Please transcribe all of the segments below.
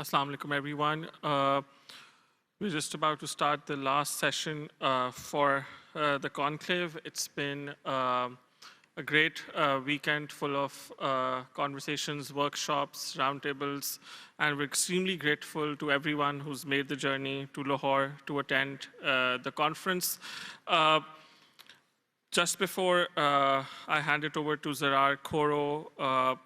Assalamu alaikum, everyone. We're just about to start the last session for the conclave. It's been a great weekend full of conversations, workshops, roundtables, and we're extremely grateful to everyone who's made the journey to Lahore to attend the conference. Just before I hand it over to Zarrar Khuhro,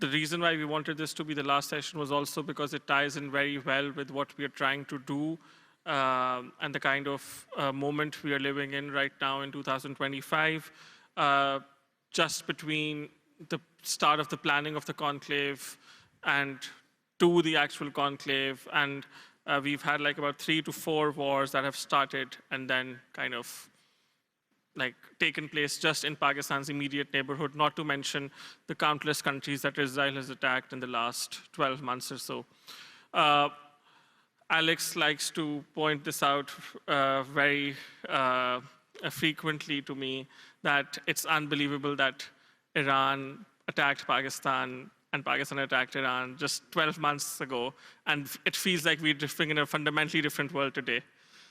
the reason why we wanted this to be the last session was also because it ties in very well with what we are trying to do and the kind of moment we are living in right now in 2025. Just between the start of the planning of the conclave and to the actual conclave, and we've had like about 3 to 4 wars that have started and then kind of like taken place just in Pakistan's immediate neighborhood, not to mention the countless countries that Israel has attacked in the last 12 months or so. Alex likes to point this out very frequently to me, that it's unbelievable that Iran attacked Pakistan and Pakistan attacked Iran just 12 months ago, and it feels like we're living in a fundamentally different world today.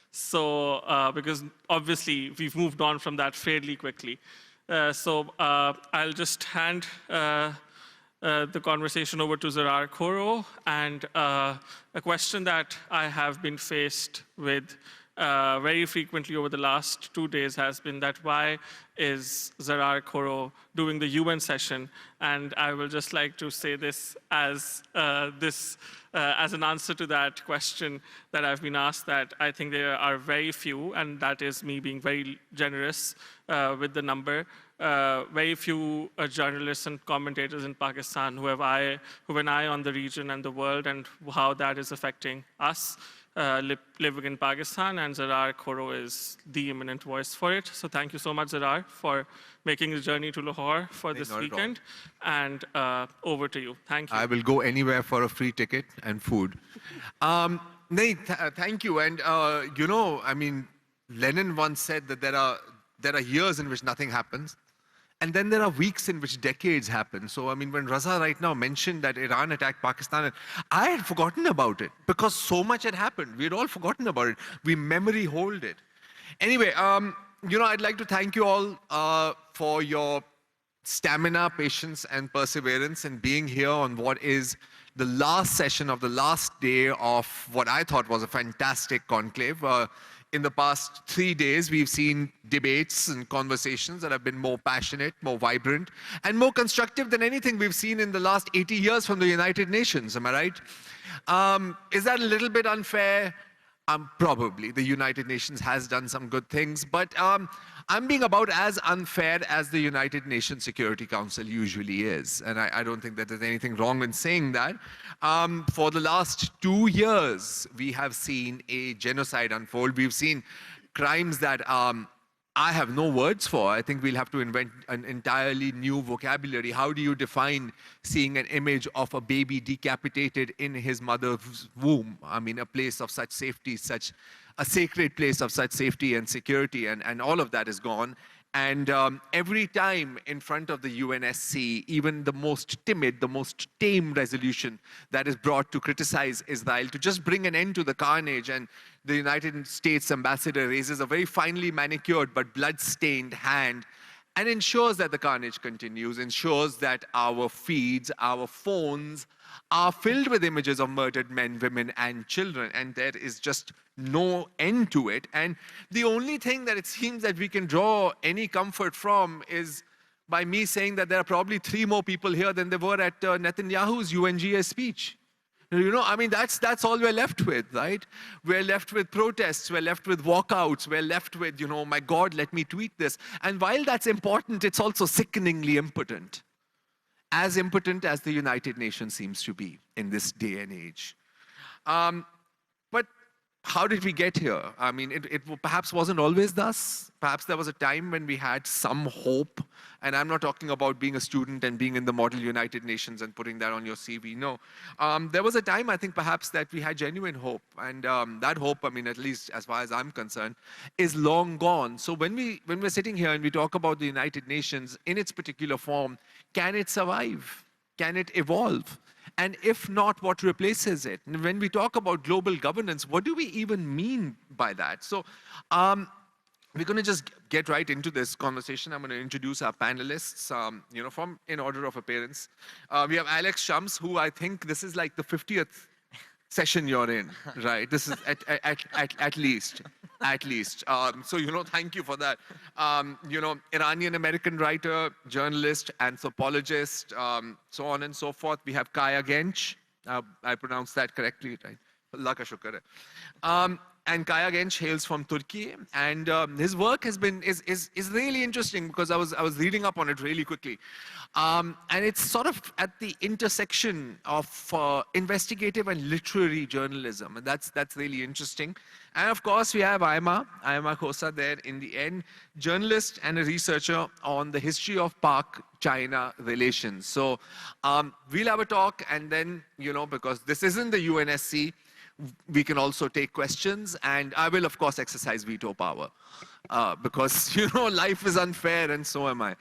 So, because obviously we've moved on from that fairly quickly. I'll just hand the conversation over to Zarrar Khuhro, and a question that I have been faced with very frequently over the last 2 days has been that why is Zarrar Khuhro doing the UN session? And I will just like to say this as an answer to that question that I've been asked, that I think there are very few, and that is me being very generous with the number, very few journalists and commentators in Pakistan who have an eye on the region and the world and how that is affecting us living in Pakistan, and Zarrar Khuhro is the imminent voice for it. So thank you so much, Zarrar, for making the journey to Lahore for this weekend. And over to you. Thank you. I will go anywhere for a free ticket and food. Thank you. And I mean, Lenin once said that there are years in which nothing happens, and then there are weeks in which decades happen. So, I mean, when Raza right now mentioned that Iran attacked Pakistan, I had forgotten about it because so much had happened. We had all forgotten about it. We memory hold it. Anyway, I'd like to thank you all for your stamina, patience, and perseverance in being here on what is the last session of the last day of what I thought was a fantastic conclave. In the past 3 days, we've seen debates and conversations that have been more passionate, more vibrant, and more constructive than anything we've seen in the last 80 years from the United Nations. Am I right? Is that a little bit unfair? Probably. The United Nations has done some good things, but I'm being about as unfair as the United Nations Security Council usually is. And I don't think that there's anything wrong in saying that. For the last 2 years, we have seen a genocide unfold. We've seen crimes that I have no words for. I think we'll have to invent an entirely new vocabulary. How do you define seeing an image of a baby decapitated in his mother's womb? I mean, a place of such safety, such a sacred place of such safety and security, and all of that is gone. And every time in front of the UNSC, even the most timid, the most tame resolution that is brought to criticize Israel, to just bring an end to the carnage, and the United States ambassador raises a very finely manicured but blood-stained hand and ensures that the carnage continues, ensures that our feeds, our phones are filled with images of murdered men, women, and children, and there is just no end to it. And the only thing that it seems that we can draw any comfort from is by me saying that there are probably 3 more people here than there were at Netanyahu's UNGA speech. I mean, that's all we're left with, right? We're left with protests, we're left with walkouts, we're left with, oh my God, let me tweet this. And while that's important, it's also sickeningly impotent. As impotent as the United Nations seems to be in this day and age. But how did we get here? I mean, it perhaps wasn't always thus. Perhaps there was a time when we had some hope. And I'm not talking about being a student and being in the model United Nations and putting that on your CV. No. There was a time, I think, perhaps that we had genuine hope. And that hope, I mean, at least as far as I'm concerned, is long gone. So when we're sitting here and we talk about the United Nations in its particular form, can it survive? Can it evolve? And if not, what replaces it? And when we talk about global governance, what do we even mean by that? So we're going to just get right into this conversation. I'm going to introduce our panelists, from in order of appearance. We have Alex Shams, who I think this is like the 50th session you're in, right? This is at least. So, thank you for that. Iranian-American writer, journalist, anthropologist, so on and so forth. We have Genç. I pronounced that correctly, right? Allah ka shukr hai. And Genç hails from Turkey, and his work is really interesting because I was reading up on it really quickly, and it's sort of at the intersection of investigative and literary journalism, and that's really interesting. And of course, we have Aima Khosa there in the end, journalist and a researcher on the history of Pak-China relations. So we'll have a talk, and then because this isn't the UNSC. We can also take questions, and I will, of course, exercise veto power because, life is unfair, and so am I.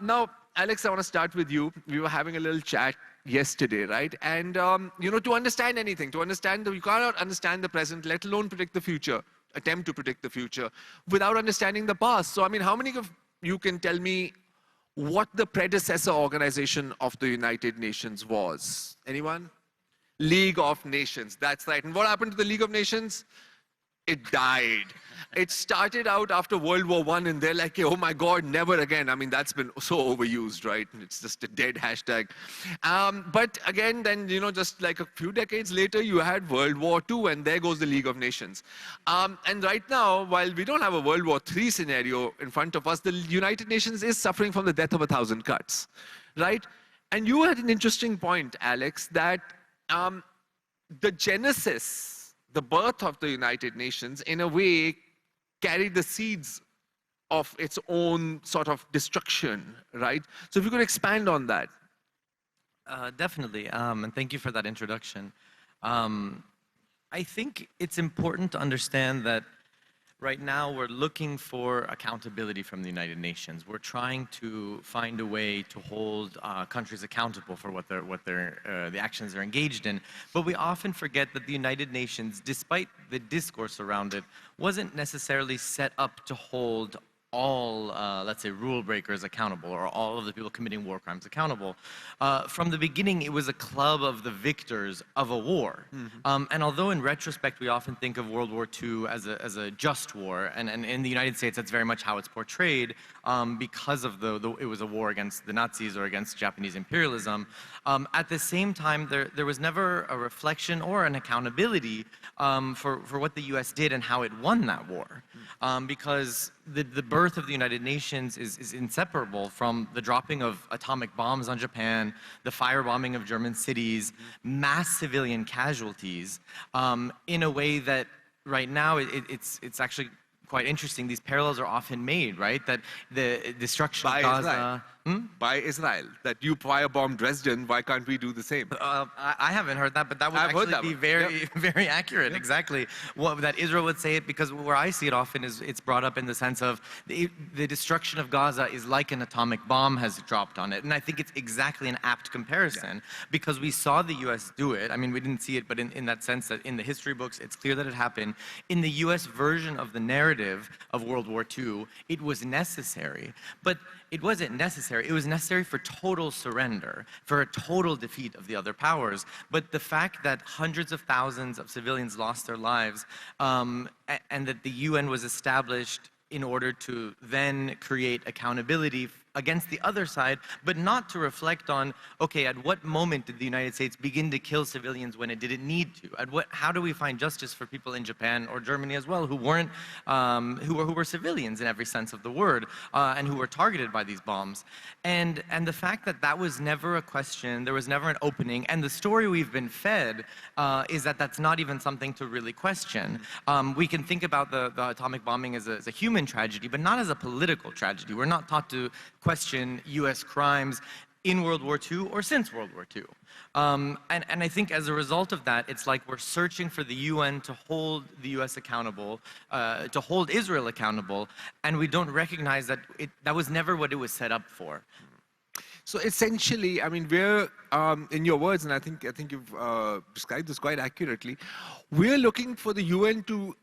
Now, Alex, I want to start with you. We were having a little chat yesterday, right? And, to understand anything, you cannot understand the present, let alone predict the future, attempt to predict the future, without understanding the past. So, I mean, how many of you can tell me what the predecessor organization of the United Nations was? Anyone? League of Nations, that's right. And what happened to the League of Nations? It died. It started out after World War I, and they're like, oh my God, never again. I mean, that's been so overused, right? It's just a dead hashtag. But again, then, just like a few decades later, you had World War II, and there goes the League of Nations. And right now, while we don't have a World War III scenario in front of us, the United Nations is suffering from the death of 1,000 cuts, right? And you had an interesting point, Alex, that the genesis, the birth of the United Nations, in a way, carried the seeds of its own sort of destruction, right? So if you could expand on that. Definitely, and thank you for that introduction. I think it's important to understand that right now we're looking for accountability from the United Nations. We're trying to find a way to hold countries accountable for the actions they're engaged in. But we often forget that the United Nations, despite the discourse around it, wasn't necessarily set up to hold all, let's say, rule breakers accountable, or all of the people committing war crimes accountable. From the beginning, it was a club of the victors of a war. Mm-hmm. And although in retrospect, we often think of World War II as a just war, and in the United States, that's very much how it's portrayed, because of it was a war against the Nazis or against Japanese imperialism. At the same time, there was never a reflection or an accountability for what the US did and how it won that war. Because the birth of the United Nations is inseparable from the dropping of atomic bombs on Japan, the firebombing of German cities, mass civilian casualties, in a way that right now it's actually quite interesting. These parallels are often made, right? That the destruction of Gaza... By Israel, that you firebomb Dresden, why can't we do the same? I haven't heard that, but that would actually be very accurate, exactly. That Israel would say it, because where I see it often is it's brought up in the sense of the destruction of Gaza is like an atomic bomb has dropped on it. And I think it's exactly an apt comparison, because we saw the US do it. I mean, we didn't see it, but in that sense that in the history books, it's clear that it happened. In the US version of the narrative of World War II, it was necessary, but it wasn't necessary. It was necessary for total surrender, for a total defeat of the other powers. But the fact that hundreds of thousands of civilians lost their lives, and that the UN was established in order to then create accountability against the other side, but not to reflect on, okay, at what moment did the United States begin to kill civilians when it didn't need to? How do we find justice for people in Japan or Germany as well who weren't, who were civilians in every sense of the word, and who were targeted by these bombs? And the fact that that was never a question, there was never an opening, and the story we've been fed is that that's not even something to really question. We can think about the atomic bombing as a human tragedy, but not as a political tragedy. We're not taught to question US crimes in World War II or since World War II. And I think as a result of that, it's like we're searching for the UN to hold the US accountable, to hold Israel accountable, and we don't recognize that that was never what it was set up for. So essentially, I mean, we're, in your words, and I think you've described this quite accurately, we're looking for the UN to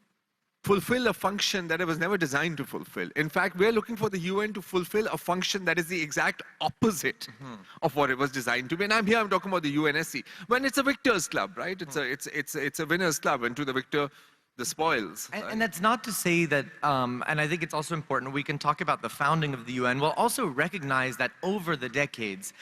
fulfill a function that it was never designed to fulfill. In fact, we're looking for the UN to fulfill a function that is the exact opposite of what it was designed to be. And I'm talking about the UNSC. When it's a victor's club, right? It's a winner's club, and to the victor, the spoils. And that's not to say that, and I think it's also important, we can talk about the founding of the UN, we'll also recognize that over the decades,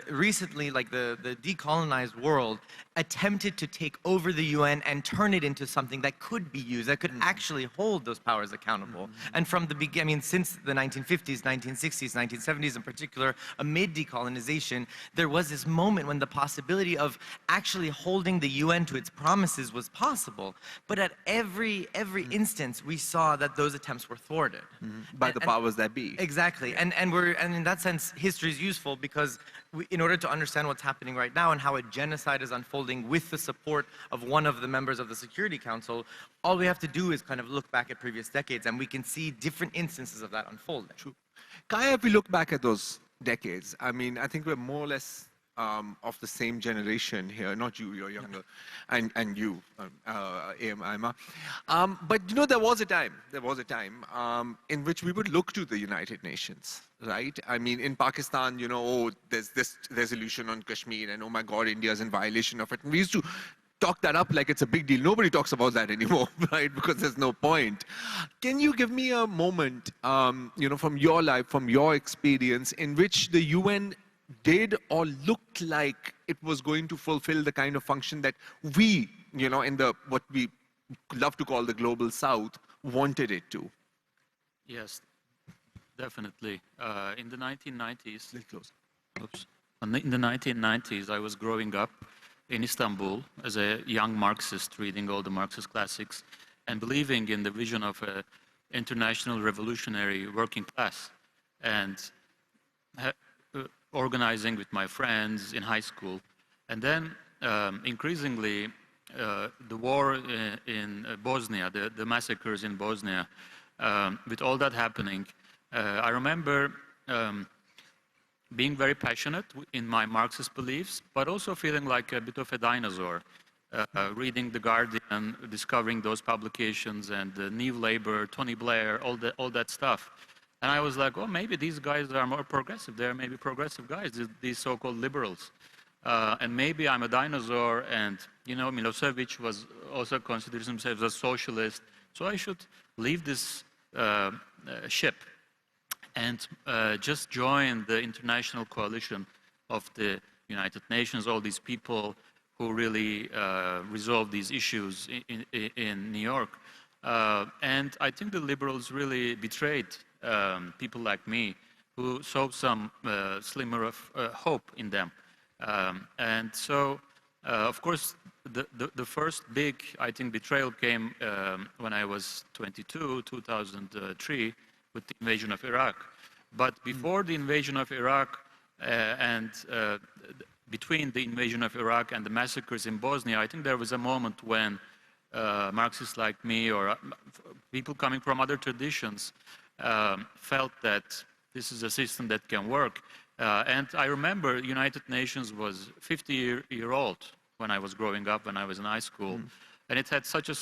recently, like the decolonized world attempted to take over the UN and turn it into something that could be used, that could actually hold those powers accountable. And from the beginning, I mean, since the 1950s, 1960s, 1970s in particular, amid decolonization, there was this moment when the possibility of actually holding the UN to its promises was possible. But at every instance, we saw that those attempts were thwarted. By the powers that be. Exactly. And in that sense, history is useful because in order to understand what's happening right now and how a genocide is unfolding with the support of one of the members of the Security Council, all we have to do is kind of look back at previous decades and we can see different instances of that unfolding. True. Kaya, if we look back at those decades, I mean, I think we're more or less of the same generation here, not you, you're younger, and you, Aima. But you know, there was a time in which we would look to the United Nations, right? I mean, in Pakistan, you know, oh, there's this resolution on Kashmir, and oh my God, India's in violation of it. And we used to talk that up like it's a big deal. Nobody talks about that anymore, right? Because there's no point. Can you give me a moment, you know, from your life, from your experience, in which the UN did or looked like it was going to fulfill the kind of function that we, you know, in the what we love to call the global south, wanted it to? Yes, definitely. In the 1990s, Oops. in the 1990s, I was growing up in Istanbul as a young Marxist, reading all the Marxist classics and believing in the vision of an international revolutionary working class, and organizing with my friends in high school. And then increasingly, the war in Bosnia, the massacres in Bosnia, with all that happening, I remember being very passionate in my Marxist beliefs, but also feeling like a bit of a dinosaur, reading The Guardian, discovering those publications, and New Labour, Tony Blair, all that stuff. And I was like, oh, maybe these guys are more progressive. They're maybe progressive guys, these so-called liberals. And maybe I'm a dinosaur, and, you know, Milosevic was also considers himself a socialist, so I should leave this ship and just join the international coalition of the United Nations, all these people who really resolve these issues in New York. And I think the liberals really betrayed people like me who saw some slimmer of hope in them. And so, of course, the first big, I think, betrayal came when I was 22, 2003, with the invasion of Iraq. But before the invasion of Iraq and between the invasion of Iraq and the massacres in Bosnia, I think there was a moment when Marxists like me or people coming from other traditions felt that this is a system that can work. And I remember United Nations was 50-year-old when I was growing up, when I was in high school. And it had such a,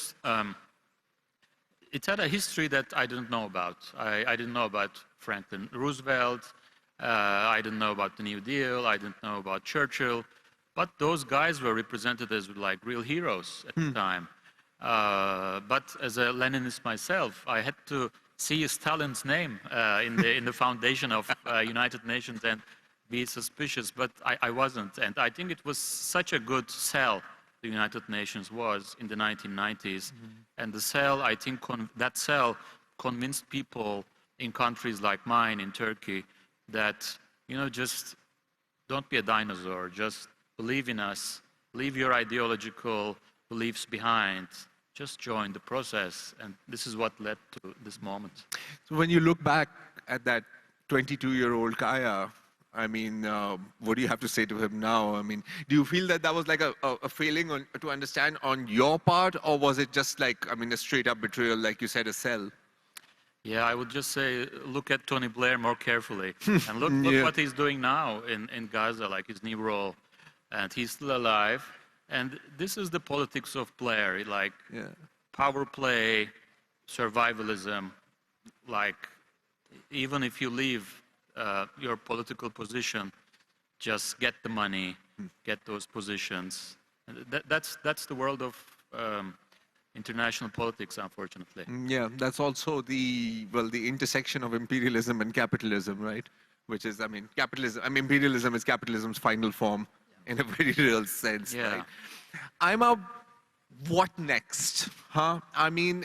it had a history that I didn't know about. I didn't know about Franklin Roosevelt. I didn't know about the New Deal. I didn't know about Churchill. But those guys were represented as like real heroes at the time. But as a Leninist myself, I had to see Stalin's name in the foundation of United Nations and be suspicious, but I wasn't. And I think it was such a good sell the United Nations was in the 1990s. And the sell, I think that sell convinced people in countries like mine, in Turkey, that, you know, just don't be a dinosaur, just believe in us, leave your ideological beliefs behind, just join the process. And this is what led to this moment. So when you look back at that 22-year-old Kaya, I mean, what do you have to say to him now? I mean, do you feel that that was like a failing to understand on your part, or was it just like, I mean, a straight up betrayal, like you said, a sell? Yeah, I would just say, look at Tony Blair more carefully. And look what he's doing now in Gaza, like his new role. And he's still alive. And this is the politics of Blair, like power play, survivalism, like even if you leave your political position, just get the money, get those positions. That's the world of international politics, unfortunately. Yeah, that's also the intersection of imperialism and capitalism, right? Which is, I mean, imperialism is capitalism's final form in a very real sense, right? Aima, what next? Huh? I mean,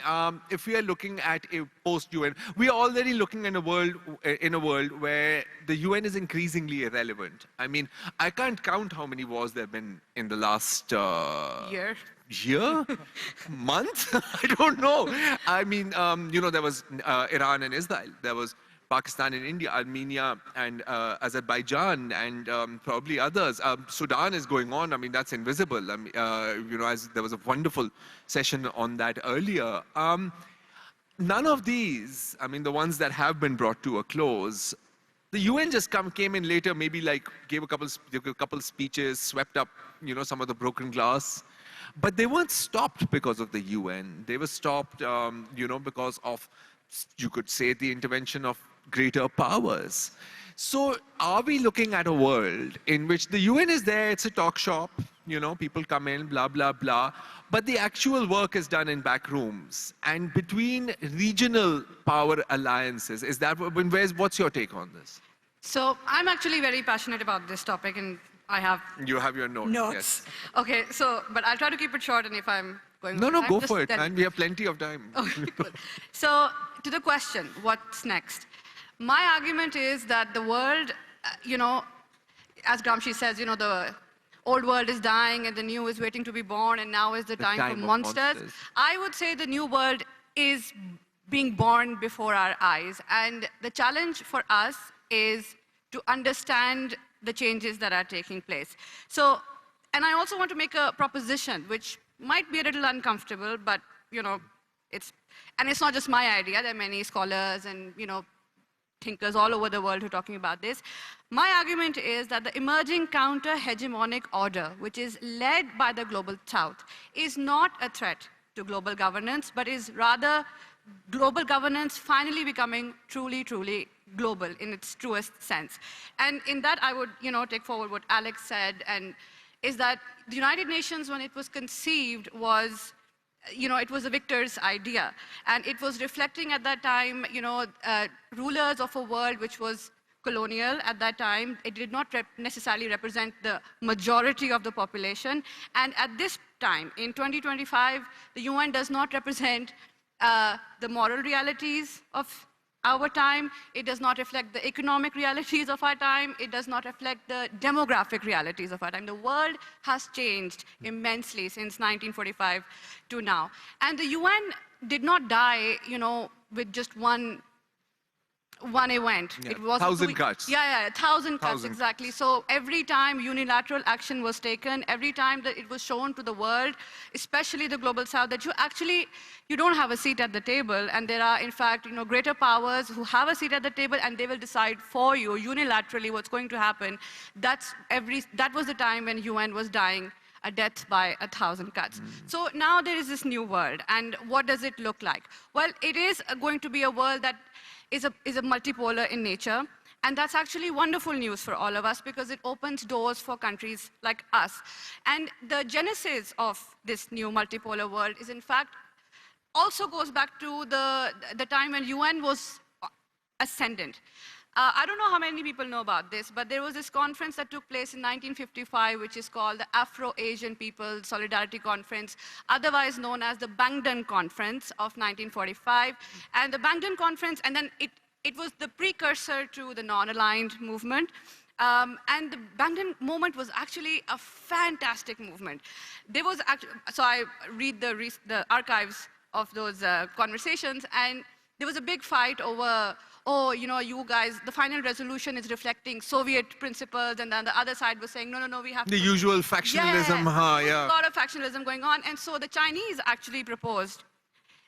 if we are looking at a post-UN, we are already looking in a world where the UN is increasingly irrelevant. I mean, I can't count how many wars there have been in the last year? Month? I don't know. I mean, you know, there was Iran and Israel. There was Pakistan and India, Armenia and Azerbaijan, and probably others. Sudan is going on. I mean, that's invisible. I mean, you know, as there was a wonderful session on that earlier. None of these, I mean, the ones that have been brought to a close, the UN just came in later, maybe like gave a couple speeches, swept up, you know, some of the broken glass. But they weren't stopped because of the UN. They were stopped, you know, because of, you could say, the intervention of greater powers. So are we looking at a world in which the UN is there, it's a talk shop, you know, people come in, blah, blah, blah, but the actual work is done in back rooms and between regional power alliances? Is that, what's your take on this? So I'm actually very passionate about this topic, and I have... You have your notes. Yes. Okay, so, but I'll try to keep it short, and if I'm going... No, go for it, and we have plenty of time. Okay, cool. So, to the question, what's next? My argument is that the world, you know, as Gramsci says, you know, the old world is dying and the new is waiting to be born, and now is the time for monsters. I would say the new world is being born before our eyes, and the challenge for us is to understand the changes that are taking place. So, and I also want to make a proposition which might be a little uncomfortable, but, you know, it's not just my idea. There are many scholars and, you know, thinkers all over the world who are talking about this. My argument is that the emerging counter-hegemonic order, which is led by the global south, is not a threat to global governance, but is rather global governance finally becoming truly, truly global in its truest sense. And in that, I would, you know, take forward what Alex said, and is that the United Nations, when it was conceived, was, you know, it was a victor's idea. And it was reflecting at that time, you know, rulers of a world which was colonial at that time. It did not necessarily represent the majority of the population. And at this time, in 2025, the UN does not represent the moral realities of our time. It does not reflect the economic realities of our time. It does not reflect the demographic realities of our time. The world has changed immensely since 1945 to now. And the UN did not die, you know, with just one event. Yeah. It was 1,000 cuts. Yeah, 1,000 cuts, exactly. So every time unilateral action was taken, every time that it was shown to the world, especially the global south, that you don't have a seat at the table, and there are, in fact, you know, greater powers who have a seat at the table, and they will decide for you unilaterally what's going to happen. That was the time when UN was dying a death by 1,000 cuts. So now there is this new world, and what does it look like? Well, it is going to be a world that is a multipolar in nature, and that's actually wonderful news for all of us because it opens doors for countries like us. And the genesis of this new multipolar world is, in fact, also goes back to the time when UN was ascendant. I don't know how many people know about this, but there was this conference that took place in 1955, which is called the Afro-Asian Peoples Solidarity Conference, otherwise known as the Bangdan Conference of 1945. And the Bangdan Conference, and then it was the precursor to the non-aligned movement. And the Bangdan movement was actually a fantastic movement. There was so I read the archives of those conversations, and there was a big fight over, oh, you know, you guys, the final resolution is reflecting Soviet principles, and then the other side was saying, no, we have the usual factionalism, a lot of factionalism going on. And so the Chinese actually proposed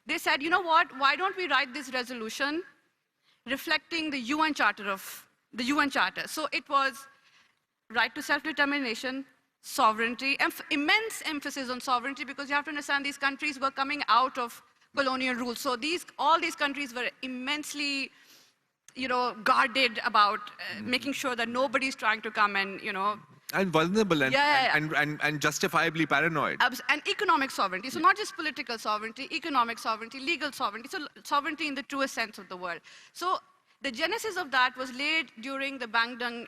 they said, you know what, why don't we write this resolution reflecting the UN Charter So it was right to self-determination, sovereignty, immense emphasis on sovereignty, because you have to understand these countries were coming out of colonial rule. So all these countries were immensely, guarded about making sure that nobody's trying to come and, And vulnerable and justifiably paranoid. And economic sovereignty. So not just political sovereignty, economic sovereignty, legal sovereignty. So sovereignty in the truest sense of the word. So the genesis of that was laid during the Bangdang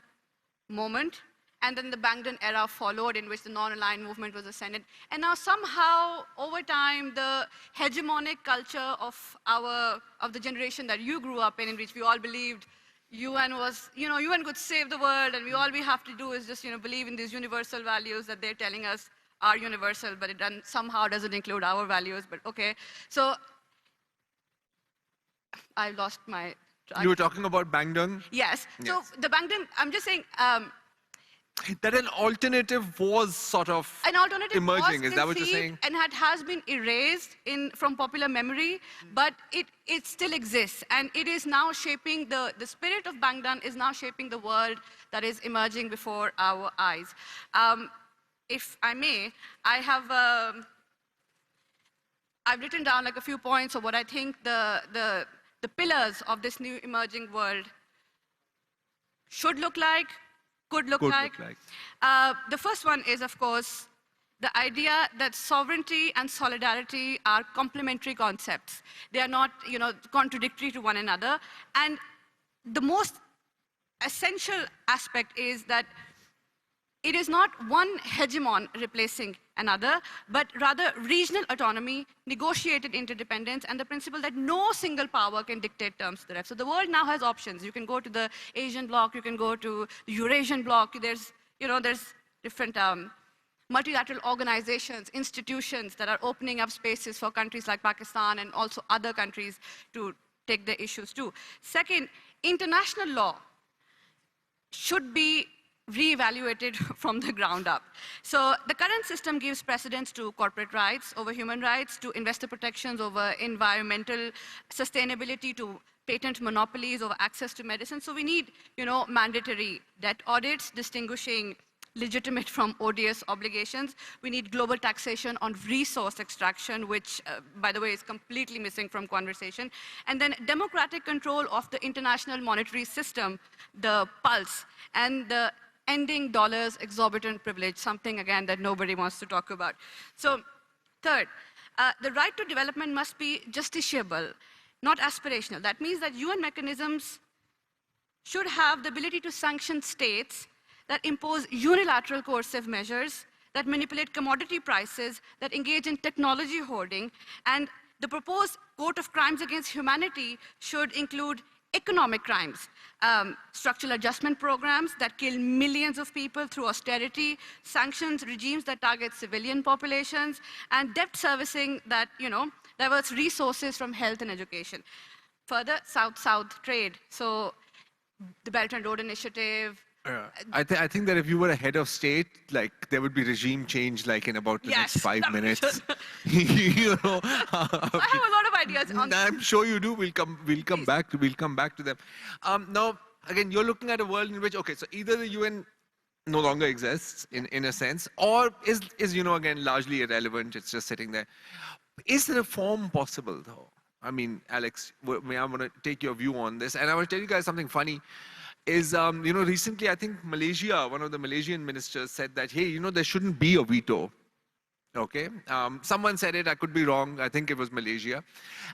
moment, and then the Bangdan era followed, in which the non-aligned movement was ascended. And now somehow, over time, the hegemonic culture of the generation that you grew up in which we all believed UN was, UN could save the world, and all we have to do is just, believe in these universal values that they're telling us are universal, but it somehow doesn't include our values, but okay. So I lost my... You were talking about Bangdang? Yes. So the Bangdang, I'm just saying... that an alternative was sort of emerging, is that what you're saying? And has been erased from popular memory, but it still exists. And it is now shaping, the spirit of Bangdan is now shaping the world that is emerging before our eyes. If I may, I've written down like a few points of what I think the pillars of this new emerging world should look like, could look like. The first one is, of course, the idea that sovereignty and solidarity are complementary concepts. They are not, contradictory to one another. And the most essential aspect is that it is not one hegemon replacing another, but rather regional autonomy, negotiated interdependence, and the principle that no single power can dictate terms to the rest. So the world now has options. You can go to the Asian bloc, you can go to the Eurasian bloc. There's different multilateral organizations, institutions that are opening up spaces for countries like Pakistan and also other countries to take the issues too. Second, international law should be re-evaluated from the ground up. So the current system gives precedence to corporate rights over human rights, to investor protections over environmental sustainability, to patent monopolies over access to medicine. So we need, mandatory debt audits, distinguishing legitimate from odious obligations. We need global taxation on resource extraction, which, by the way, is completely missing from conversation. And then democratic control of the international monetary system, the pulse, and the ending dollars exorbitant privilege, something, again, that nobody wants to talk about. So third, the right to development must be justiciable, not aspirational. That means that UN mechanisms should have the ability to sanction states that impose unilateral coercive measures, that manipulate commodity prices, that engage in technology hoarding. And the proposed Court of Crimes Against Humanity should include economic crimes, structural adjustment programs that kill millions of people through austerity, sanctions regimes that target civilian populations, and debt servicing that, diverts resources from health and education. Further, South-South trade. So the Belt and Road Initiative. I think that if you were a head of state, like, there would be regime change, like, in about the next 5 minutes. I have a lot of ideas on this. I'm sure you do. We'll come back to them. Now, again, you're looking at a world in which, okay, so either the UN no longer exists in a sense, or is again, largely irrelevant. It's just sitting there. Is reform possible, though? I mean, Alex, I want to take your view on this, and I want to tell you guys something funny. Is, recently, I think Malaysia, one of the Malaysian ministers said that, hey, there shouldn't be a veto. Okay? Someone said it, I could be wrong. I think it was Malaysia.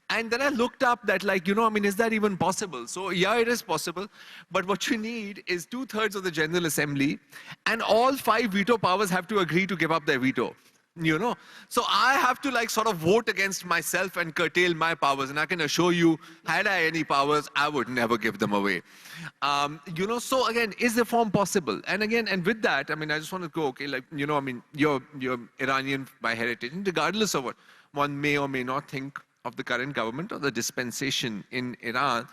And then I looked up that, is that even possible? So, yeah, it is possible. But what you need is 2/3 of the General Assembly, and all 5 veto powers have to agree to give up their veto. So I have to sort of vote against myself and curtail my powers. And I can assure you, had I any powers, I would never give them away. So again, is reform possible? And again, and with that, I just want to go, okay, you're Iranian by heritage, and regardless of what one may or may not think of the current government or the dispensation in Iran,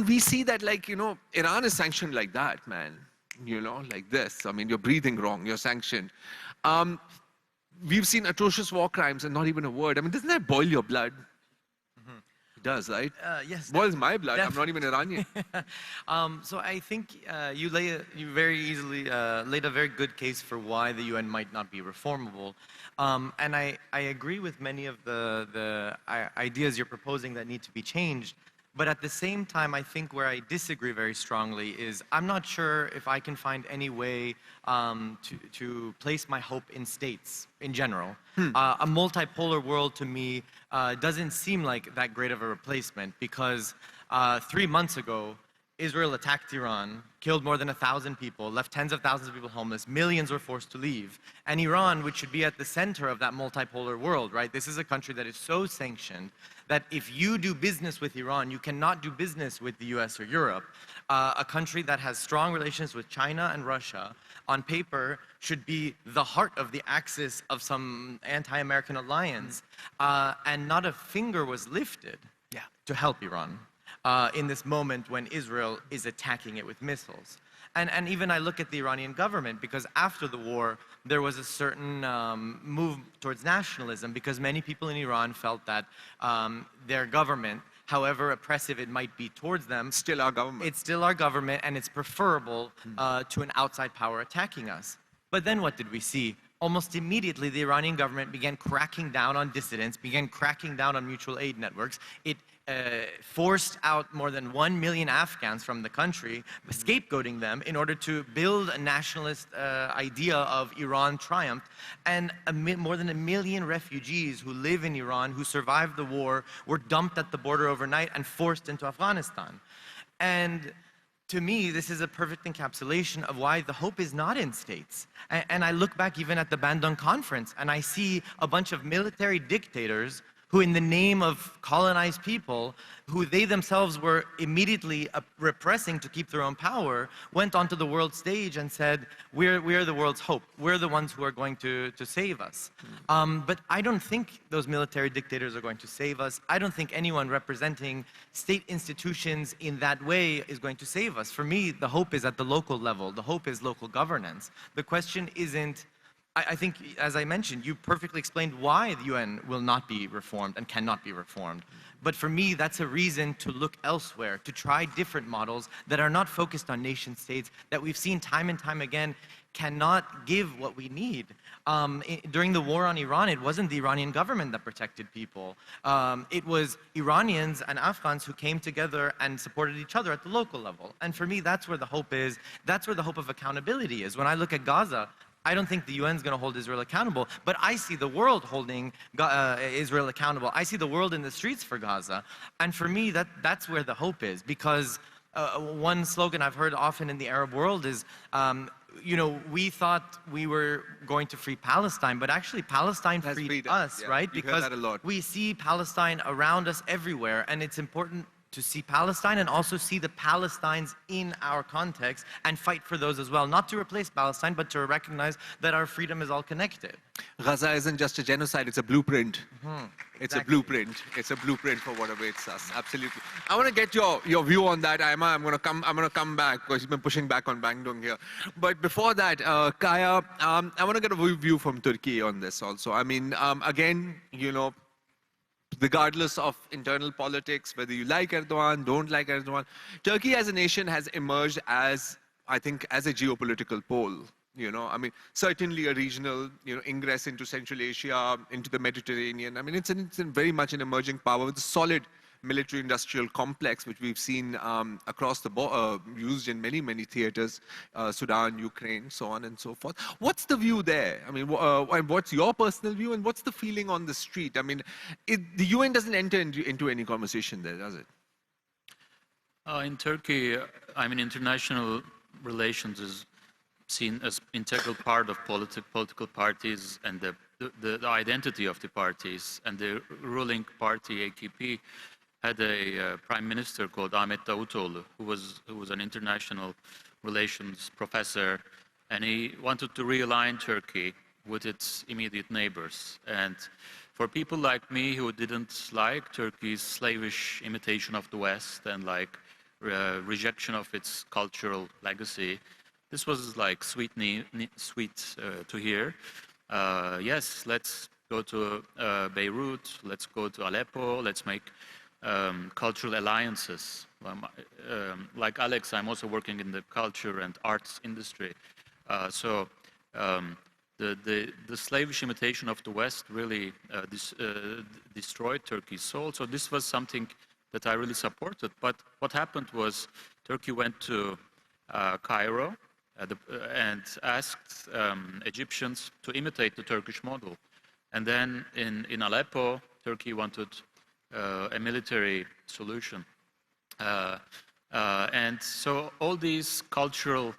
we see that Iran is sanctioned like that, man. Like this. You're breathing wrong, you're sanctioned. We've seen atrocious war crimes and not even a word. Doesn't that boil your blood? does, right? Yes. Boils my blood. I'm not even Iranian. So I think you very easily laid a very good case for why the UN might not be reformable. And I agree with many of the ideas you're proposing that need to be changed. But at the same time, I think where I disagree very strongly is I'm not sure if I can find any way to place my hope in states in general. A multipolar world to me doesn't seem like that great of a replacement because 3 months ago, Israel attacked Iran, killed more than 1,000 people, left tens of thousands of people homeless, millions were forced to leave. And Iran, which should be at the center of that multipolar world, right? This is a country that is so sanctioned that if you do business with Iran, you cannot do business with the US or Europe. A country that has strong relations with China and Russia, on paper, should be the heart of the axis of some anti-American alliance. And not a finger was lifted to help Iran. In this moment when Israel is attacking it with missiles. And even I look at the Iranian government because after the war, there was a certain move towards nationalism because many people in Iran felt that their government, however oppressive it might be towards them, Still our government. it's still our government and it's preferable to an outside power attacking us. But then what did we see? Almost immediately, the Iranian government began cracking down on dissidents, began cracking down on mutual aid networks. It forced out more than 1 million Afghans from the country, scapegoating them in order to build a nationalist idea of Iran triumph. And more than 1 million refugees who live in Iran, who survived the war, were dumped at the border overnight and forced into Afghanistan. And to me, this is a perfect encapsulation of why the hope is not in states. And I look back even at the Bandung conference, and I see a bunch of military dictators who in the name of colonized people, who they themselves were immediately repressing to keep their own power, went onto the world stage and said, we're the world's hope. We're the ones who are going to save us. But I don't think those military dictators are going to save us. I don't think anyone representing state institutions in that way is going to save us. For me, the hope is at the local level. The hope is local governance. The question isn't, I think, as I mentioned, you perfectly explained why the UN will not be reformed and cannot be reformed. But for me, that's a reason to look elsewhere, to try different models that are not focused on nation states, that we've seen time and time again cannot give what we need. During the war on Iran, it wasn't the Iranian government that protected people. It was Iranians and Afghans who came together and supported each other at the local level. And for me, that's where the hope is. That's where the hope of accountability is. When I look at Gaza, I don't think the UN is going to hold Israel accountable, but I see the world holding Israel accountable. I see the world in the streets for Gaza. And for me, that's where the hope is, because one slogan I've heard often in the Arab world is, you know, we thought we were going to free Palestine, but actually Palestine freed us, yeah. right? You heard Because that a lot. we see Palestine around us everywhere, and it's important to see Palestine and also see the Palestines in our context and fight for those as well. Not to replace Palestine, but to recognize that our freedom is all connected. Gaza isn't just a genocide, it's a blueprint. It's a blueprint. It's a blueprint for what awaits us. Absolutely. I want to get your view on that, Aima. I'm going to come back because you've been pushing back on Bandung here. But before that, Kaya, I want to get a view from Turkey on this also. I mean, again, you know, regardless of internal politics, whether you like Erdogan, don't like Erdogan, Turkey as a nation has emerged as, I think, as a geopolitical pole. You know, I mean, certainly a regional, you know, ingress into Central Asia, into the Mediterranean. I mean, it's very much an emerging power with a solid military-industrial complex, which we've seen across the board, used in many, many theaters, Sudan, Ukraine, so on and so forth. What's the view there? I mean, and what's your personal view, and what's the feeling on the street? I mean, the UN doesn't enter into any conversation there, does it? In Turkey, I mean, international relations is seen as integral part of political parties and the identity of the parties. And the ruling party, AKP, had a prime minister called Ahmet Davutoğlu, who was an international relations professor, and he wanted to realign Turkey with its immediate neighbors. And for people like me who didn't like Turkey's slavish imitation of the West and like rejection of its cultural legacy, this was like sweet to hear. Yes, let's go to Beirut, let's go to Aleppo, let's make cultural alliances. Like Alex, I'm also working in the culture and arts industry. So the slavish imitation of the West really destroyed Turkey's soul. So this was something that I really supported. But what happened was Turkey went to Cairo and asked Egyptians to imitate the Turkish model. And then in Aleppo, Turkey wanted a military solution. And so all these cultural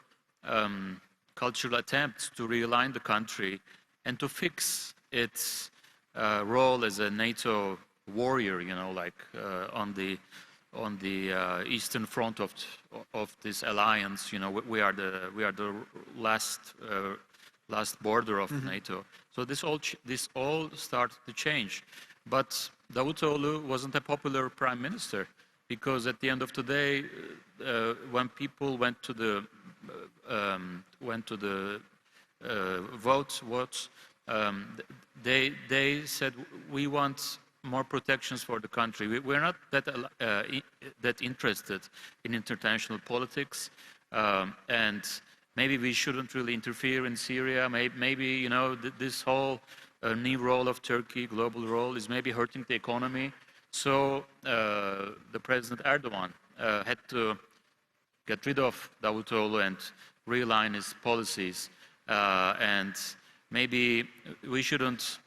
attempts to realign the country and to fix its role as a NATO warrior, you know, like on the eastern front of this alliance, you know, we are the last border of NATO. So this all started to change, but Davutoğlu wasn't a popular prime minister, because at the end of the day, when people went to the votes, they said, we want more protections for the country. We're not that interested in international politics, and maybe we shouldn't really interfere in Syria. Maybe you know, this whole new role of Turkey, global role, is maybe hurting the economy. So the President Erdogan had to get rid of Davutoğlu and realign his policies. And maybe we shouldn't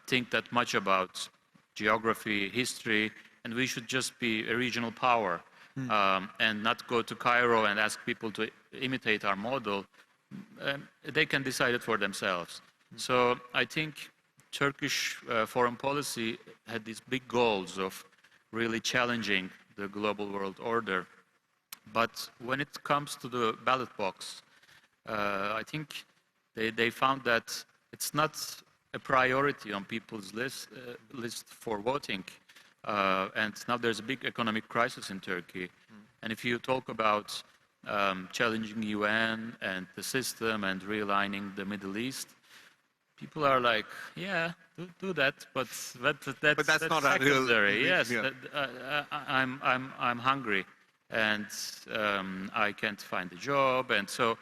think that much about geography, history, and we should just be a regional power and not go to Cairo and ask people to imitate our model. They can decide it for themselves. So I think Turkish foreign policy had these big goals of really challenging the global world order. But when it comes to the ballot box, I think they found that it's not a priority on people's list for voting. And now there's a big economic crisis in Turkey. And if you talk about challenging UN and the system and realigning the Middle East, people are like, yeah, do that, but that's not secondary. a real. Yes, I'm hungry, and I can't find a job, and so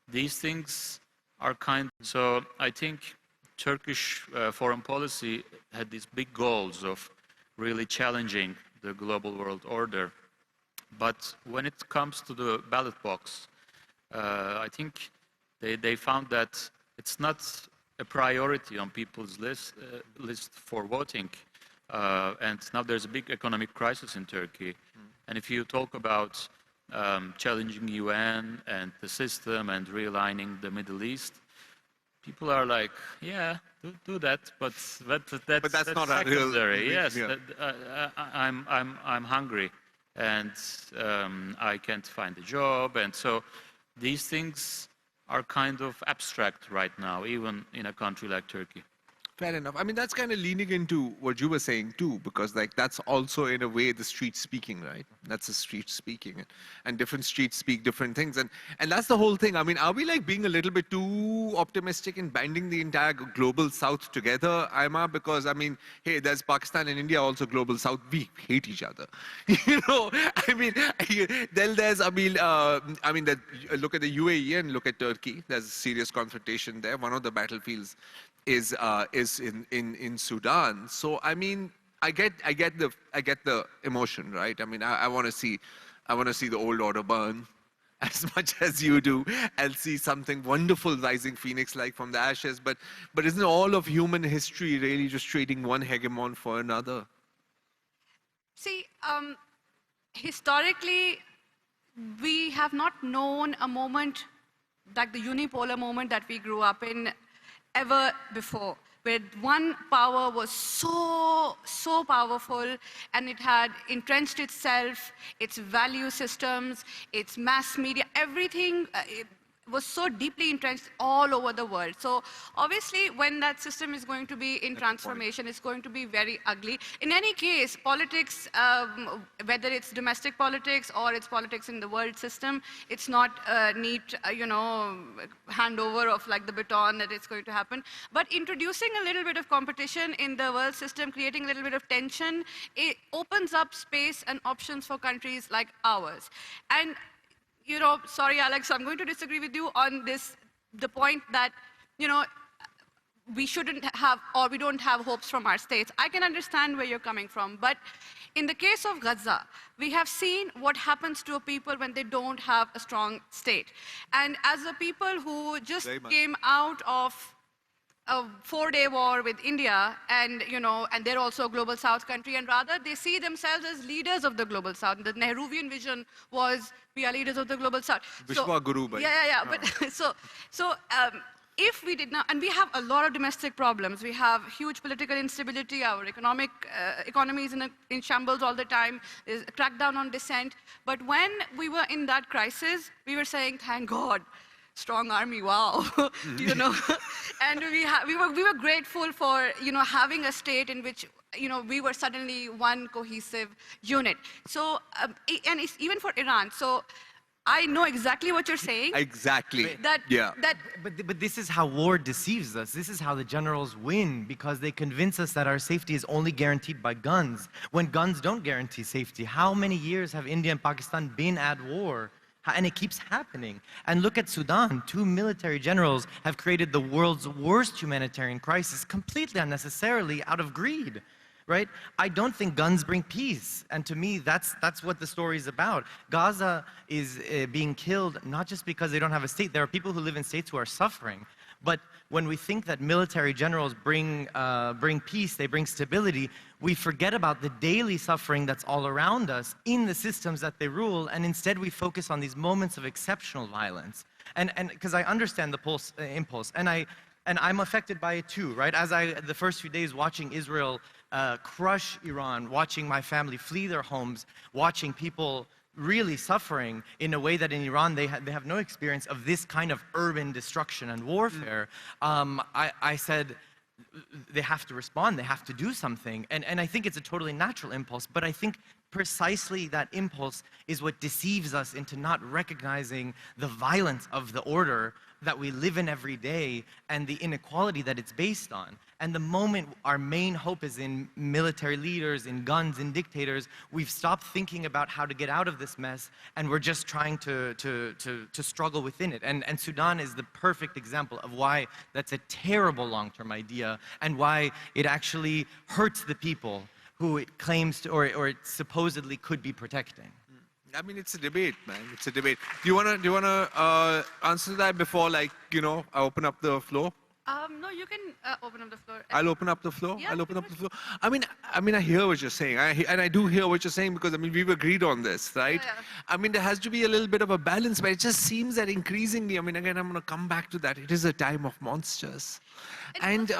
these things are So I think Turkish foreign policy had these big goals of really challenging the global world order. But when it comes to the ballot box, I think they found that it's not a priority on people's list for voting. And now there's a big economic crisis in Turkey. And if you talk about challenging UN and the system and realigning the Middle East, people are like, yeah, do that, but that's not a real. secondary. Yes, I'm hungry, and I can't find a job, and so these things are kind of abstract right now, even in a country like Turkey. Fair enough. I mean, that's kind of leaning into what you were saying too, because like that's also in a way the street speaking, right? That's the street speaking, and different streets speak different things, and that's the whole thing. I mean, are we like being a little bit too optimistic in banding the entire global South together, Aima? Because I mean, hey, there's Pakistan and India also global South. We hate each other, you know. I mean, then there's that look at the UAE and look at Turkey. There's a serious confrontation there. One of the battlefields is in Sudan. So I mean, I get the emotion, right? I mean, I want to see the old order burn as much as you do, and see something wonderful rising phoenix like from the ashes. But isn't all of human history really just trading one hegemon for another? See, historically, we have not known a moment like the unipolar moment that we grew up in ever before, where one power was so powerful, and it had entrenched itself, its value systems, its mass media, everything was so deeply entrenched all over the world. So obviously, when that system is going to be in transformation, it's going to be very ugly. In any case, politics, whether it's domestic politics or it's politics in the world system, it's not a neat, handover of like the baton that it's going to happen. But introducing a little bit of competition in the world system, creating a little bit of tension, it opens up space and options for countries like ours. And sorry, Alex, I'm going to disagree with you on this, the point that, we shouldn't have, or we don't have hopes from our states. I can understand where you're coming from, but in the case of Gaza, we have seen what happens to a people when they don't have a strong state. And as a people who just came out of a 4-day war with India, and and they're also a global South country, and rather they see themselves as leaders of the global South. The Nehruvian vision was, we are leaders of the global South. Vishwa Guru, bhai. Yeah. But if we did not, and we have a lot of domestic problems. We have huge political instability. Our economy is in shambles all the time. There's a crackdown on dissent. But when we were in that crisis, we were saying, thank God. Strong army, wow, and we were grateful for having a state in which we were suddenly one cohesive unit. So and it's even for Iran. So I know exactly what you're saying. Exactly. But this is how war deceives us. This is how the generals win, because they convince us that our safety is only guaranteed by guns, when guns don't guarantee safety. How many years have India and Pakistan been at war? And it keeps happening. And look at Sudan. 2 military generals have created the world's worst humanitarian crisis completely unnecessarily out of greed, right? I don't think guns bring peace. And to me, that's what the story is about. Gaza is being killed not just because they don't have a state. There are people who live in states who are suffering. But when we think that military generals bring peace, they bring stability, we forget about the daily suffering that's all around us in the systems that they rule, and instead we focus on these moments of exceptional violence. And because I understand the impulse, and I'm affected by it too, right? As the first few days watching Israel crush Iran, watching my family flee their homes, watching people really suffering in a way that in Iran they have no experience of this kind of urban destruction and warfare. I said, they have to respond, they have to do something. And I think it's a totally natural impulse, but I think precisely that impulse is what deceives us into not recognizing the violence of the order that we live in every day and the inequality that it's based on. And the moment our main hope is in military leaders, in guns, in dictators, we've stopped thinking about how to get out of this mess, and we're just trying to struggle within it. And Sudan is the perfect example of why that's a terrible long-term idea, and why it actually hurts the people who it claims to, or it supposedly could be protecting. I mean, it's a debate, man. It's a debate. Do you wanna answer that before, I open up the floor? No, you can open up the floor. I'll open up the floor. Yeah, I'll open up the floor. I mean, I hear what you're saying, and I do hear what you're saying, because we've agreed on this, right? Yeah. I mean, there has to be a little bit of a balance, but it just seems that increasingly, again, I'm going to come back to that. It is a time of monsters, and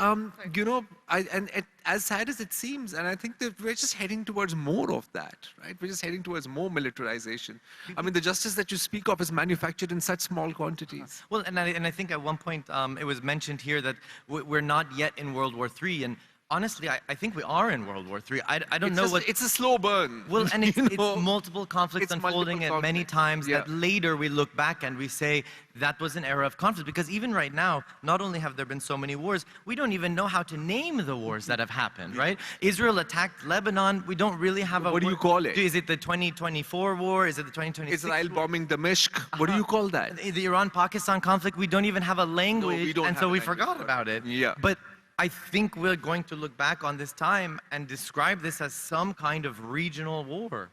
as sad as it seems, and I think that we're just heading towards more of that, right? We're just heading towards more militarization. I mean, the justice that you speak of is manufactured in such small quantities. Well, and I think at one point it was mentioned here that we're not yet in World War III, and honestly, I think we are in World War III. I don't know what... It's a slow burn. Well, and it's multiple conflicts unfolding at many times that later we look back and we say that was an era of conflict. Because even right now, not only have there been so many wars, we don't even know how to name the wars that have happened, right? Israel attacked Lebanon. We don't really have a... What do you call it? Is it the 2024 war? Is it the 2026 Israel bombing Damascus? What do you call that? The Iran-Pakistan conflict, we don't even have a language, and so we forgot about it. Yeah. But I think we're going to look back on this time and describe this as some kind of regional war,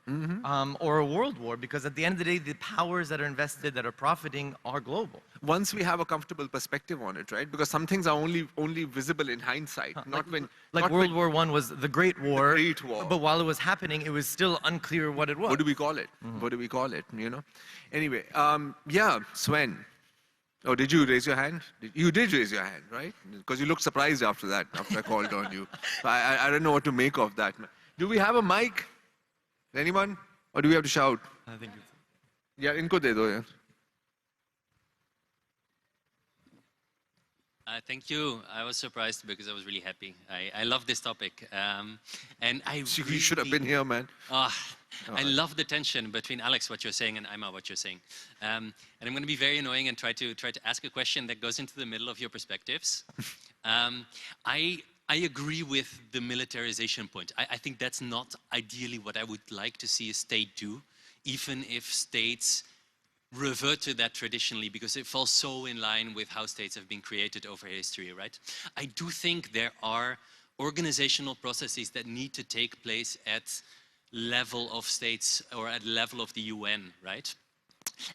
or a world war, because at the end of the day, the powers that are invested, that are profiting, are global. Once we have a comfortable perspective on it, right? Because some things are only visible in hindsight, not when... Like World War I was the Great War, the Great War. But while it was happening, it was still unclear what it was. What do we call it? What do we call it, Anyway, yeah, Sven. Oh, did you raise your hand? You did raise your hand, right? Because you looked surprised after that, after I called on you. So I don't know what to make of that. Do we have a mic? Anyone? Or do we have to shout? I think it's... Yeah, inko de do, yeah. Thank you. I was surprised because I was really happy. I love this topic. And I You should have been here, man. I love the tension between Alex, what you're saying, and Aima, what you're saying. And I'm going to be very annoying and try to ask a question that goes into the middle of your perspectives. I agree with the militarization point. I think that's not ideally what I would like to see a state do, even if states revert to that traditionally, because it falls so in line with how states have been created over history, right? I do think there are organizational processes that need to take place at level of states or at level of the UN, right?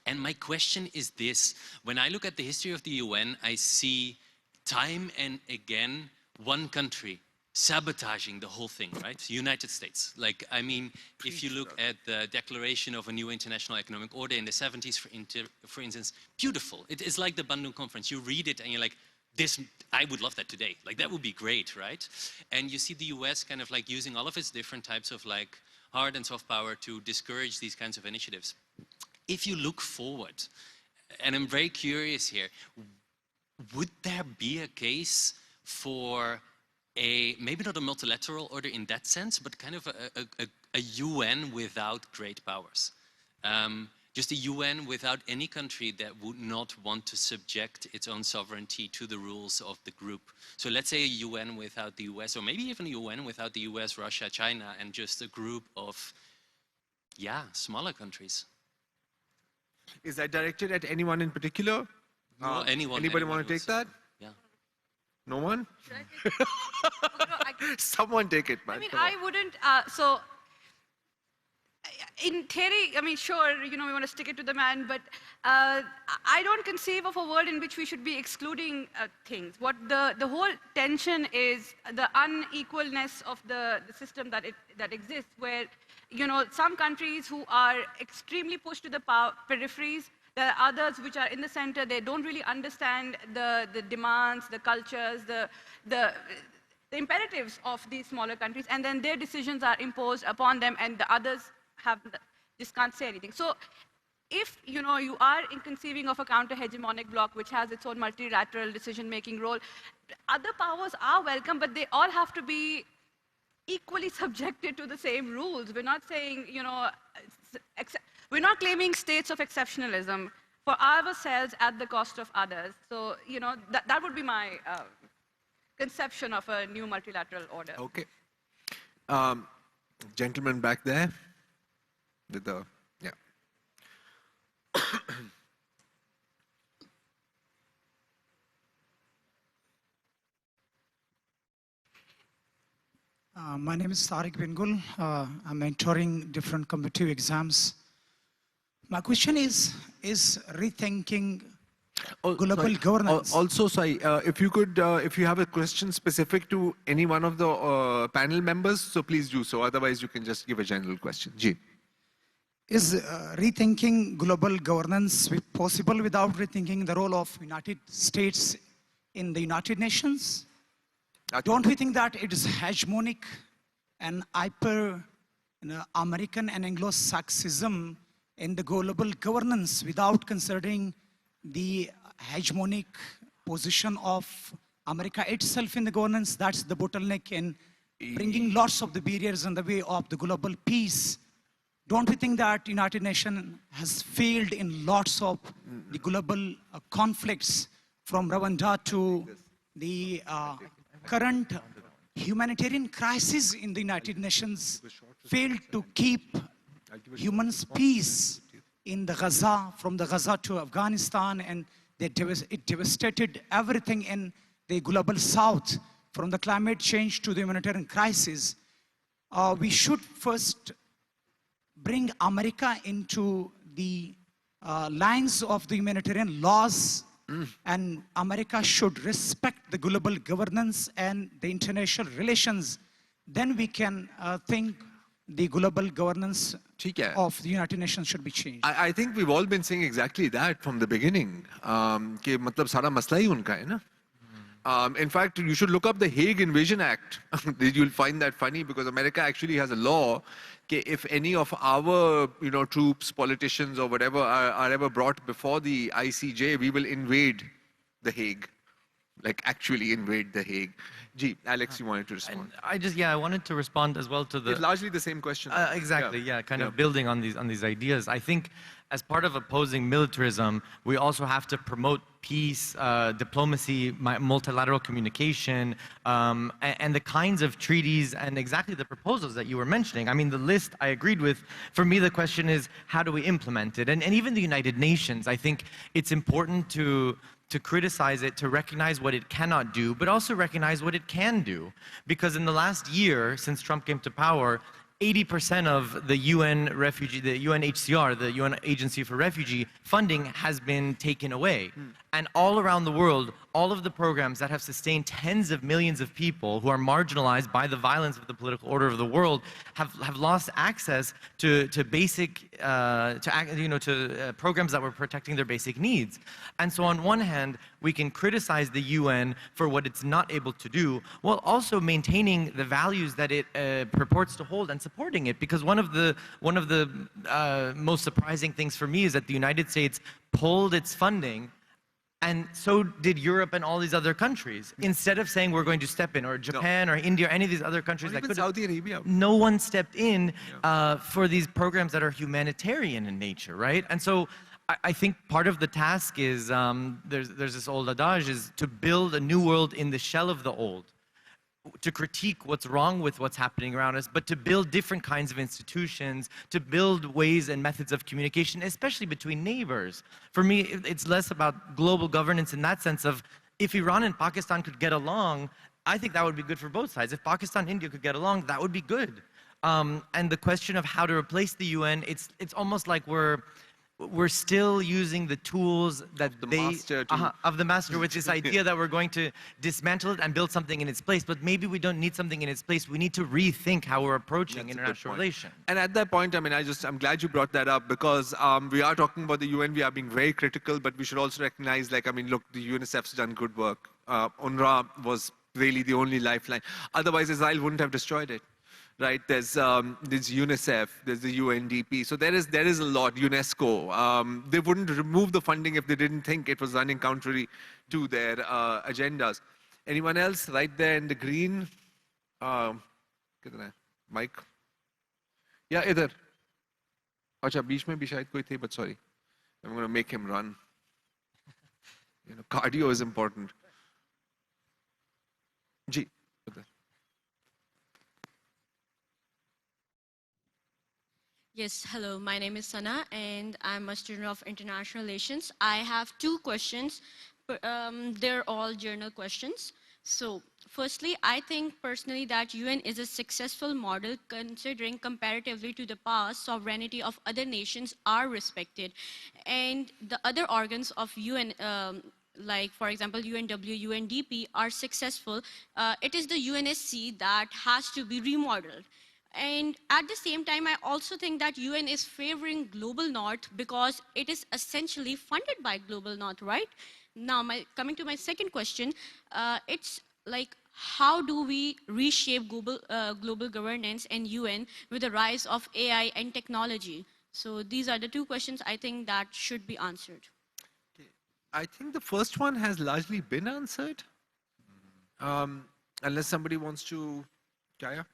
And my question is this: when I look at the history of the UN, I see time and again one country sabotaging the whole thing, right? United States. Like, I mean, if you look at the declaration of a new international economic order in the 70s, for instance, beautiful. It is like the Bandung Conference. You read it and you're like, this, I would love that today. Like, that would be great, right? And you see the US kind of like using all of its different types of like hard and soft power to discourage these kinds of initiatives. If you look forward, and I'm very curious here, would there be a case for maybe not a multilateral order in that sense, but kind of a UN without great powers? Just a UN without any country that would not want to subject its own sovereignty to the rules of the group. So let's say a UN without the US, or maybe even a UN without the US, Russia, China, and just a group of, yeah, smaller countries. Is that directed at anyone in particular? No, Anybody want to take that? Yeah. No one? Should I take it? Someone take it, man. I mean, Come on. I wouldn't, so in theory, I mean, sure, you know, we want to stick it to the man, but I don't conceive of a world in which we should be excluding things. What the whole tension is the unequalness of the system that exists, where, you know, some countries who are extremely pushed to the peripheries, there are others which are in the center. They don't really understand the demands, the cultures, the imperatives of these smaller countries, and then their decisions are imposed upon them, and the others just can't say anything. So if, you know, you are conceiving of a counter-hegemonic bloc which has its own multilateral decision-making role, other powers are welcome, but they all have to be equally subjected to the same rules. We're not saying, you know, we're not claiming states of exceptionalism for ourselves at the cost of others. So, you know, that would be my conception of a new multilateral order. Okay. Gentleman back there with the, yeah. My name is Tariq Bingul. I'm mentoring different competitive exams. My question is rethinking global governance. Also, sorry, if you have a question specific to any one of the panel members, so please do so. Otherwise, you can just give a general question. Ji. Is rethinking global governance possible without rethinking the role of United States in the United Nations? Don't we think that it is hegemonic and hyper American and Anglo-Saxonism in the global governance without considering the hegemonic position of America itself in the governance? That's the bottleneck in bringing lots of the barriers in the way of the global peace. Don't we think that United Nations has failed in lots of the global conflicts, from Rwanda to the current humanitarian crisis in the United Nations, failed to keep humans' peace in the Gaza, from the Gaza to Afghanistan, and it devastated everything in the global south, from the climate change to the humanitarian crisis. We should first bring America into the lines of the humanitarian laws, and America should respect the global governance and the international relations. Then we can think the global governance of the United Nations should be changed. I think we've all been saying exactly that from the beginning. कि मतलब सारा मसला ही उनका है ना. In fact, you should look up the Hague Invasion Act. You'll find that funny, because America actually has a law that if any of our troops, politicians or whatever are ever brought before the ICJ, we will invade the Hague. like actually invade The Hague. Gee, Alex, you wanted to respond. And I wanted to respond as well to the... It's largely the same question. Exactly, kind of building on these ideas. I think as part of opposing militarism, we also have to promote peace, diplomacy, multilateral communication, and the kinds of treaties and exactly the proposals that you were mentioning. I mean, the list I agreed with. For me, the question is, how do we implement it? And even the United Nations, I think it's important to criticize it, to recognize what it cannot do, but also recognize what it can do. Because in the last year, since Trump came to power, 80% of the the UNHCR, the UN Agency for Refugee funding has been taken away. And all around the world, all of the programs that have sustained tens of millions of people who are marginalized by the violence of the political order of the world have lost access to basic, to programs that were protecting their basic needs. And so on one hand, we can criticize the UN for what it's not able to do, while also maintaining the values that it purports to hold and supporting it. Because one of the most surprising things for me is that the United States pulled its funding, and so did Europe and all these other countries. Instead of saying we're going to step in, or Japan or India, or any of these other countries that could, Saudi Arabia. No one stepped in for these programs that are humanitarian in nature, right? And so I think part of the task is, there's this old adage, is to build a new world in the shell of the old. To critique what's wrong with what's happening around us, but to build different kinds of institutions, to build ways and methods of communication, especially between neighbors. For me, it's less about global governance in that sense of, if Iran and Pakistan could get along, I think that would be good for both sides. If Pakistan and India could get along, that would be good. And the question of how to replace the UN, it's almost like we're still using the tools that of the master, with this idea that we're going to dismantle it and build something in its place. But maybe we don't need something in its place. We need to rethink how we're approaching international relations. And at that point, I mean, I'm glad you brought that up, because we are talking about the UN. We are being very critical, but we should also recognize, like, I mean, look, the UNICEF's done good work. UNRWA was really the only lifeline. Otherwise, Israel wouldn't have destroyed it. Right, there's UNICEF, there's the UNDP, so there is a lot. UNESCO, they wouldn't remove the funding if they didn't think it was running contrary to their agendas. Anyone else? Right there in the green, Mike. Yeah, idhar. Acha, beech mein bhi shayad koi the, but sorry, I'm going to make him run. You know, cardio is important. Ji. Yes, hello, my name is Sana and I'm a student of International Relations. I have two questions. They're all journal questions. So, firstly, I think personally that UN is a successful model considering comparatively to the past, sovereignty of other nations are respected. And the other organs of UN, like for example UNW, UNDP are successful. It is the UNSC that has to be remodeled. And at the same time, I also think that UN is favoring Global North because it is essentially funded by Global North, right? Now, coming to my second question, it's like, how do we reshape global governance and UN with the rise of AI and technology? So these are the two questions I think that should be answered. I think the first one has largely been answered. Unless somebody wants to, Kaya?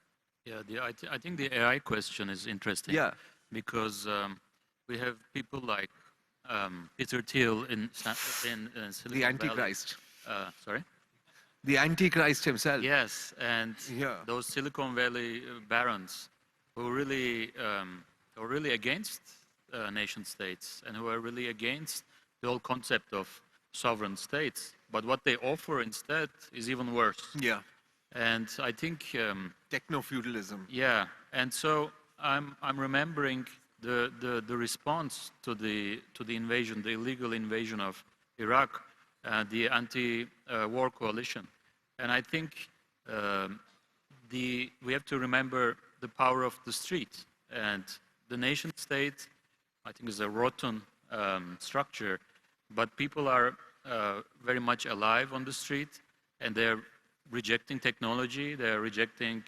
Yeah, I think the AI question is interesting. Yeah. Because we have people like Peter Thiel in Silicon the Antichrist. Valley. Sorry? The Antichrist himself. Yes, and those Silicon Valley barons who really are really against nation states and who are really against the whole concept of sovereign states. But what they offer instead is even worse. Yeah. And I think techno-feudalism. Yeah, and so I'm remembering the response to the invasion, the illegal invasion of Iraq, the anti-war coalition, and I think we have to remember the power of the street, and the nation state, I think, is a rotten structure, but people are very much alive on the street, and they're rejecting technology, they're rejecting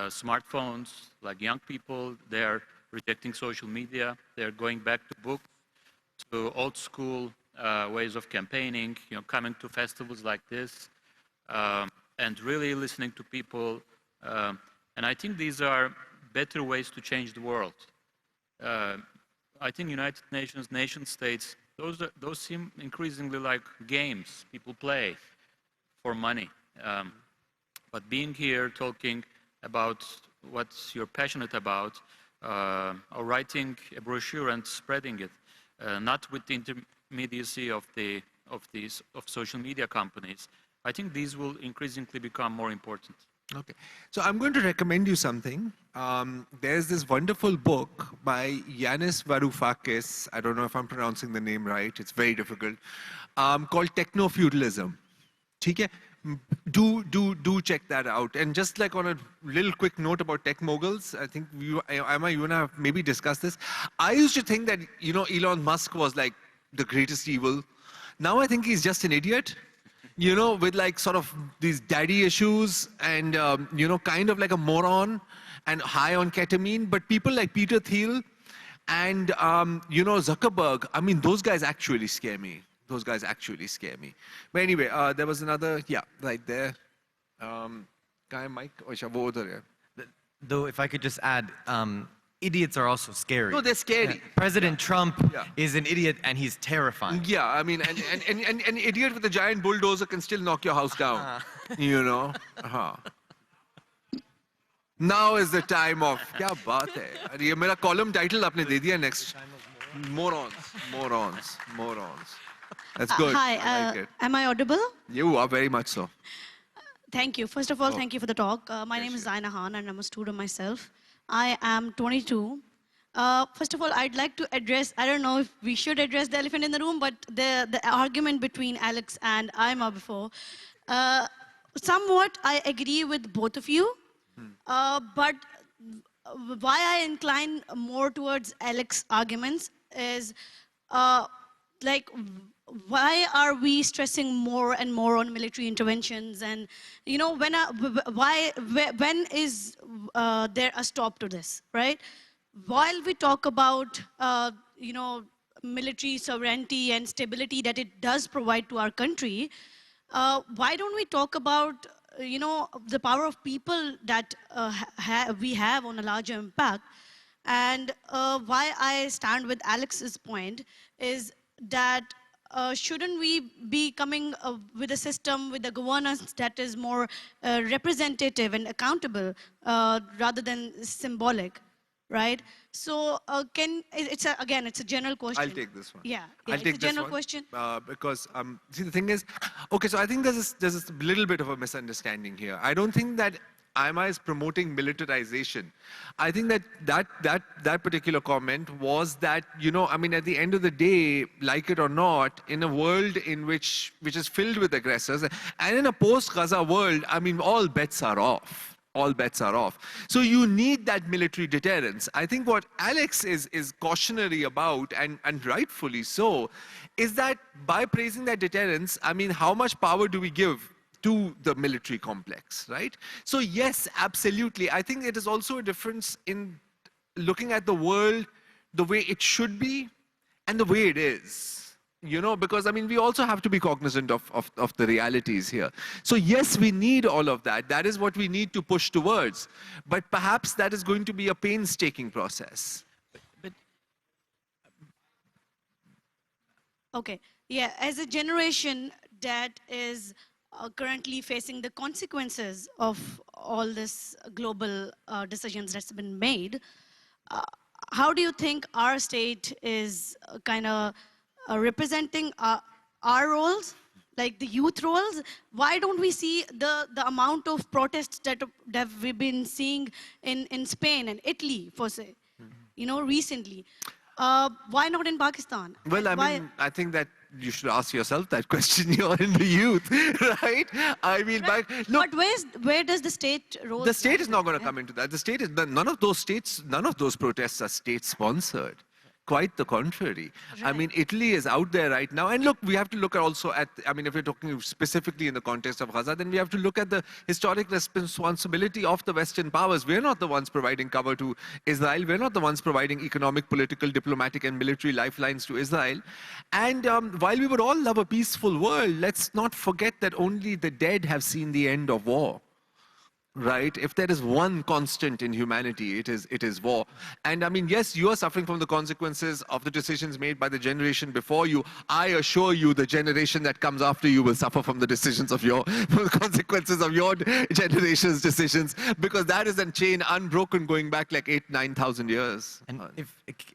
smartphones, like young people, they're rejecting social media, they're going back to books, to old school ways of campaigning, coming to festivals like this, and really listening to people. And I think these are better ways to change the world. I think United Nations, nation states, those seem increasingly like games people play for money. But being here, talking about what you're passionate about, or writing a brochure and spreading it, not with the intermediacy of social media companies, I think these will increasingly become more important. Okay, so I'm going to recommend you something. There's this wonderful book by Yanis Varoufakis. I don't know if I'm pronouncing the name right. It's very difficult. Called Techno-Feudalism. Okay? Do check that out. And just like on a little quick note about tech moguls, I think Aima, you and I have maybe discussed this. I used to think that Elon Musk was like the greatest evil. Now I think he's just an idiot. With like sort of these daddy issues and, kind of like a moron and high on ketamine. But people like Peter Thiel and, Zuckerberg, I mean, those guys actually scare me. Those guys actually scare me. But anyway, there was another, yeah, right there. Guy Mike, Though, if I could just add, idiots are also scary. No, they're scary. President Trump is an idiot and he's terrifying. Yeah, I mean, and an idiot with a giant bulldozer can still knock your house down. Now is the time of, kya baat hai? Ye mera column title aapne de diya next. Morons. That's good. Hi, I like it. am I audible? You are very much so. Thank you. First of all, thank you for the talk. My name is Zaina Khan and I'm a student myself. I am 22. First of all, I'd like to address, I don't know if we should address the elephant in the room, but the argument between Alex and Aima before. Somewhat, I agree with both of you, but why I incline more towards Alex's arguments is, like, why are we stressing more and more on military interventions? And when is there a stop to this, right? While we talk about military sovereignty and stability that it does provide to our country, why don't we talk about the power of people that we have on a larger impact? And why I stand with Alex's point is that shouldn't we be coming with a system, with a governance that is more representative and accountable rather than symbolic, right? So it's a general question. I'll take this one. Yeah, I'll take it's a general question. Because, see, the thing is, okay, so I think there's a little bit of a misunderstanding here. I don't think that Aima is promoting militarization. I think that particular comment was that, I mean, at the end of the day, like it or not, in a world which is filled with aggressors, and in a post-Gaza world, I mean, all bets are off. All bets are off. So you need that military deterrence. I think what Alex is cautionary about, and rightfully so, is that by praising that deterrence, I mean, how much power do we give to the military complex, right? So yes, absolutely. I think it is also a difference in looking at the world the way it should be and the way it is, because I mean, we also have to be cognizant of the realities here. So yes, we need all of that. That is what we need to push towards. But perhaps that is going to be a painstaking process. Okay, yeah, as a generation that is currently facing the consequences of all this global decisions that's been made, how do you think our state is kind of representing our roles, like the youth roles? Why don't we see the amount of protests that we've been seeing in Spain and Italy, for say, recently? Why not in Pakistan? Well, I mean, I think that you should ask yourself that question. You're in the youth, right? I mean, look, but where does the state role? The state is not going to come into that. The state is none of those protests are state-sponsored. quite the contrary. I mean, Italy is out there right now. And look, we have to look also at, I mean, if we're talking specifically in the context of Gaza, then we have to look at the historic responsibility of the Western powers. We're not the ones providing cover to Israel. We're not the ones providing economic, political, diplomatic, and military lifelines to Israel. And while we would all love a peaceful world, let's not forget that only the dead have seen the end of war. Right? If there is one constant in humanity, it is war. And I mean, yes, you are suffering from the consequences of the decisions made by the generation before you. I assure you, the generation that comes after you will suffer from the decisions of from the consequences of your generation's decisions, because that is a chain unbroken going back like 8,000-9,000 years. And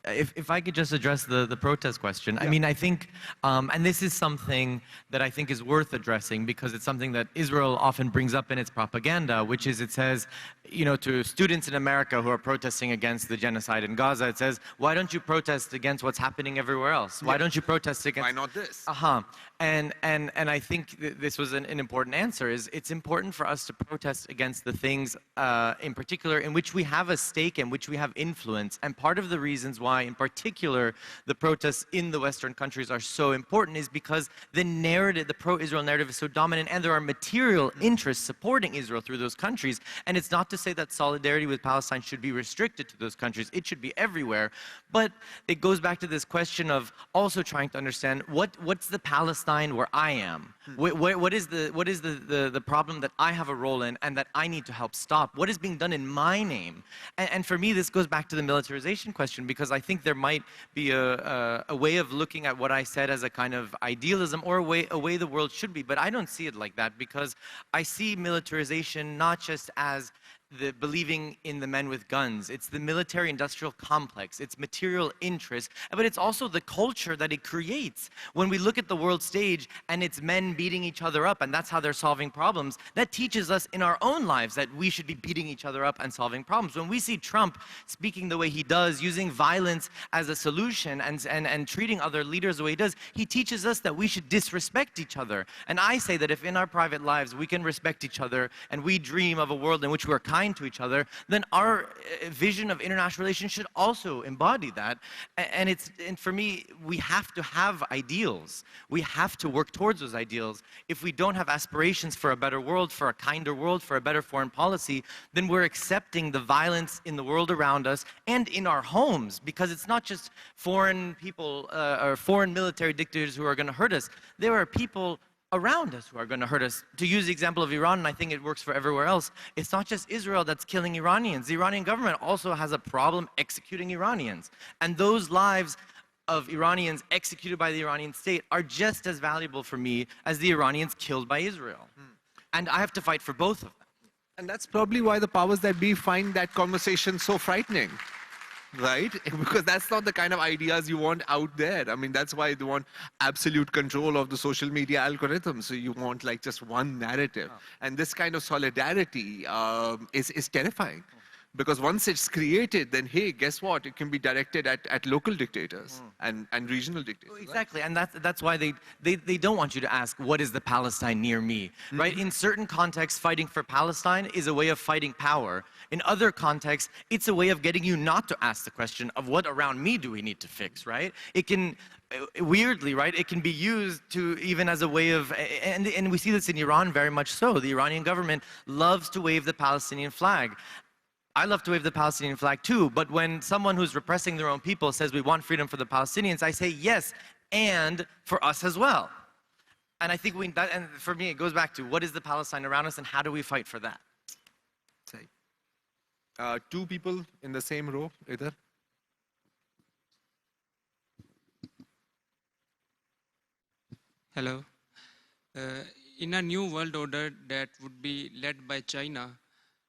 if I could just address the protest question, I mean, I think, and this is something that I think is worth addressing because it's something that Israel often brings up in its propaganda, which is it says, you know, to students in America who are protesting against the genocide in Gaza, it says, why don't you protest against what's happening everywhere else? Why don't you protest against... Why not this? And I think this was an important answer, is it's important for us to protest against the things in particular in which we have a stake, in which we have influence. And part of the reasons why, in particular, the protests in the Western countries are so important is because the narrative, the pro-Israel narrative is so dominant, and there are material interests supporting Israel through those countries. And it's not to say that solidarity with Palestine should be restricted to those countries. It should be everywhere. But it goes back to this question of also trying to understand what's the Palestine where I am? What is the problem that I have a role in and that I need to help stop? What is being done in my name? And for me, this goes back to the militarization question, because I think there might be a way of looking at what I said as a kind of idealism, or a way the world should be. But I don't see it like that, because I see militarization not just as the believing in the men with guns. It's the military-industrial complex. It's material interest, but it's also the culture that it creates. When we look at the world stage and it's men beating each other up, and that's how they're solving problems, that teaches us in our own lives that we should be beating each other up and solving problems. When we see Trump speaking the way he does, using violence as a solution and treating other leaders the way he does, he teaches us that we should disrespect each other. And I say that if in our private lives we can respect each other and we dream of a world in which we're kind to each other, then our vision of international relations should also embody that. And for me, we have to have ideals. We have to work towards those ideals. If we don't have aspirations for a better world, for a kinder world, for a better foreign policy, then we're accepting the violence in the world around us and in our homes, because it's not just foreign people or foreign military dictators who are going to hurt us. There are people around us who are going to hurt us. To use the example of Iran, and I think it works for everywhere else, it's not just Israel that's killing Iranians. The Iranian government also has a problem executing Iranians. And those lives of Iranians executed by the Iranian state are just as valuable for me as the Iranians killed by Israel. And I have to fight for both of them. And that's probably why the powers that be find that conversation so frightening. Right? Because that's not the kind of ideas you want out there. I mean, that's why they want absolute control of the social media algorithms. So you want like just one narrative. And this kind of solidarity is terrifying. Because once it's created, then hey, guess what? It can be directed at local dictators and regional dictators. Exactly, and that's why they don't want you to ask, what is the Palestine near me? Right? In certain contexts, fighting for Palestine is a way of fighting power. In other contexts, it's a way of getting you not to ask the question of what around me do we need to fix, right? It can, weirdly, right, it can be used to even as a way of, and we see this in Iran very much so. The Iranian government loves to wave the Palestinian flag. I love to wave the Palestinian flag too, but when someone who's repressing their own people says we want freedom for the Palestinians, I say yes, and for us as well. And I think and for me, it goes back to what is the Palestine around us and how do we fight for that? Two people in the same row, either. Hello. In a new world order that would be led by China,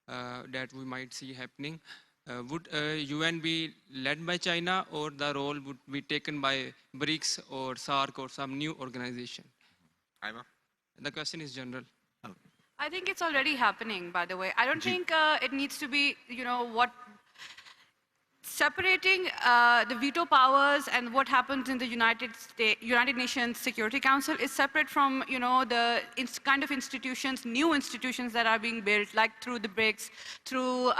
that we might see happening, would UN be led by China, or the role would be taken by BRICS or SARC or some new organization? Aima? The question is general. I think it's already happening, by the way. I don't think it needs to be, you know, separating the veto powers and what happens in the United Nations Security Council is separate from, the kind of institutions, new institutions that are being built, like through the BRICS, through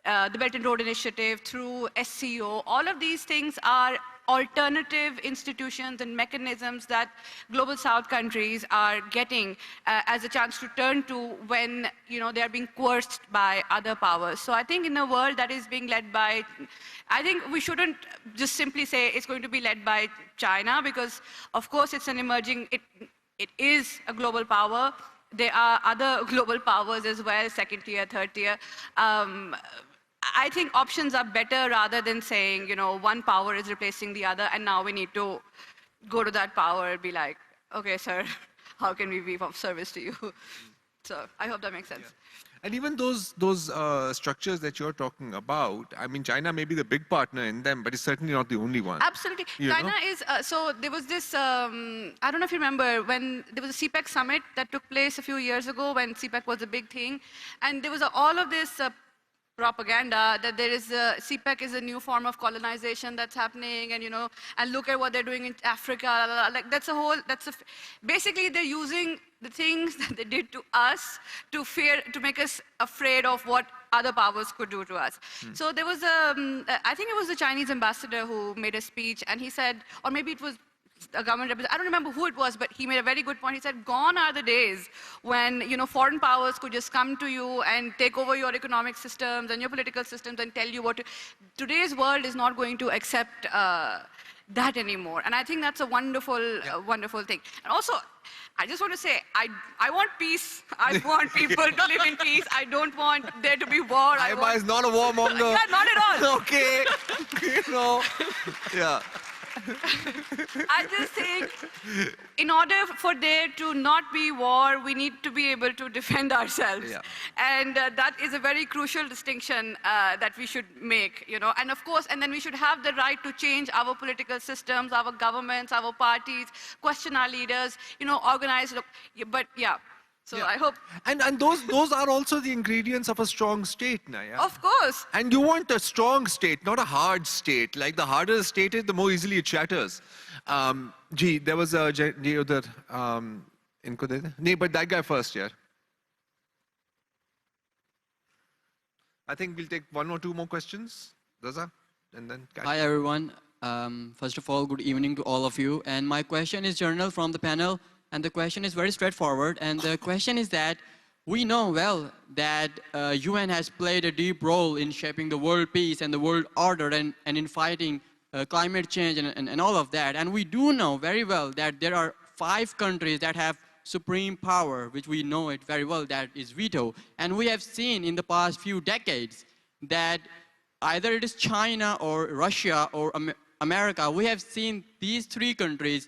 the Belt and Road Initiative, through SCO. All of these things are alternative institutions and mechanisms that global South countries are getting as a chance to turn to when they are being coerced by other powers. So I think in a world that is being led by, I think we shouldn't just simply say it's going to be led by China, because of course it's an emerging, it is a global power. There are other global powers as well, second tier, third tier. I think options are better rather than saying, one power is replacing the other, and now we need to go to that power and be like, okay, sir, how can we be of service to you? So I hope that makes sense. Yeah. And even those structures that you're talking about, I mean, China may be the big partner in them, but it's certainly not the only one. Absolutely. China is, so there was this, I don't know if you remember, when there was a CPEC summit that took place a few years ago when CPEC was a big thing, and there was all of this propaganda that there is CPEC is a new form of colonization that's happening, and and look at what they're doing in Africa. Like basically they're using the things that they did to us to make us afraid of what other powers could do to us. So there was I think it was the Chinese ambassador who made a speech, and he said, or maybe it was a government representative, I don't remember who it was, but he made a very good point. He said, gone are the days when, foreign powers could just come to you and take over your economic systems and your political systems and tell you what to... Today's world is not going to accept that anymore. And I think that's a wonderful, wonderful thing. And also, I just want to say, I want peace. I want people to live in peace. I don't want there to be war. Aima is not a warmonger. Yeah, not at all. Okay. Yeah. I just think, in order for there to not be war, we need to be able to defend ourselves. Yeah. And that is a very crucial distinction that we should make, And of course, and then we should have the right to change our political systems, our governments, our parties, question our leaders, organize, but yeah. So I hope... And those are also the ingredients of a strong state, Naya. Of course. And you want a strong state, not a hard state. Like the harder the state is, the more easily it shatters. There was a... but that guy first, yeah. I think we'll take one or two more questions. Raza, and then... Hi, everyone. First of all, good evening to all of you. And my question is general from the panel. And the question is very straightforward. And the question is that we know well that UN has played a deep role in shaping the world peace and the world order and in fighting climate change and all of that. And we do know very well that there are 5 countries that have supreme power, which we know it very well, that is veto. And we have seen in the past few decades that either it is China or Russia or America, we have seen these 3 countries,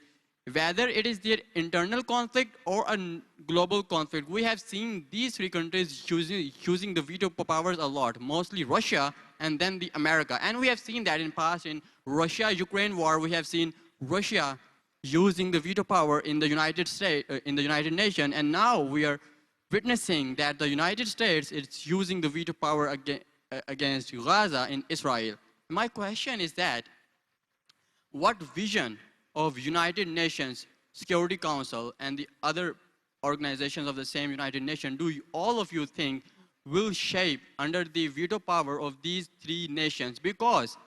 whether it is their internal conflict or a global conflict, we have seen these 3 countries using the veto powers a lot, mostly Russia and then the America. And we have seen that in past in Russia-Ukraine war, we have seen Russia using the veto power in the United States, in the United Nations, and now we are witnessing that the United States is using the veto power against Gaza in Israel. My question is that, what vision of United Nations Security Council and the other organizations of the same United Nations do all of you think will shape under the veto power of these 3 nations? Because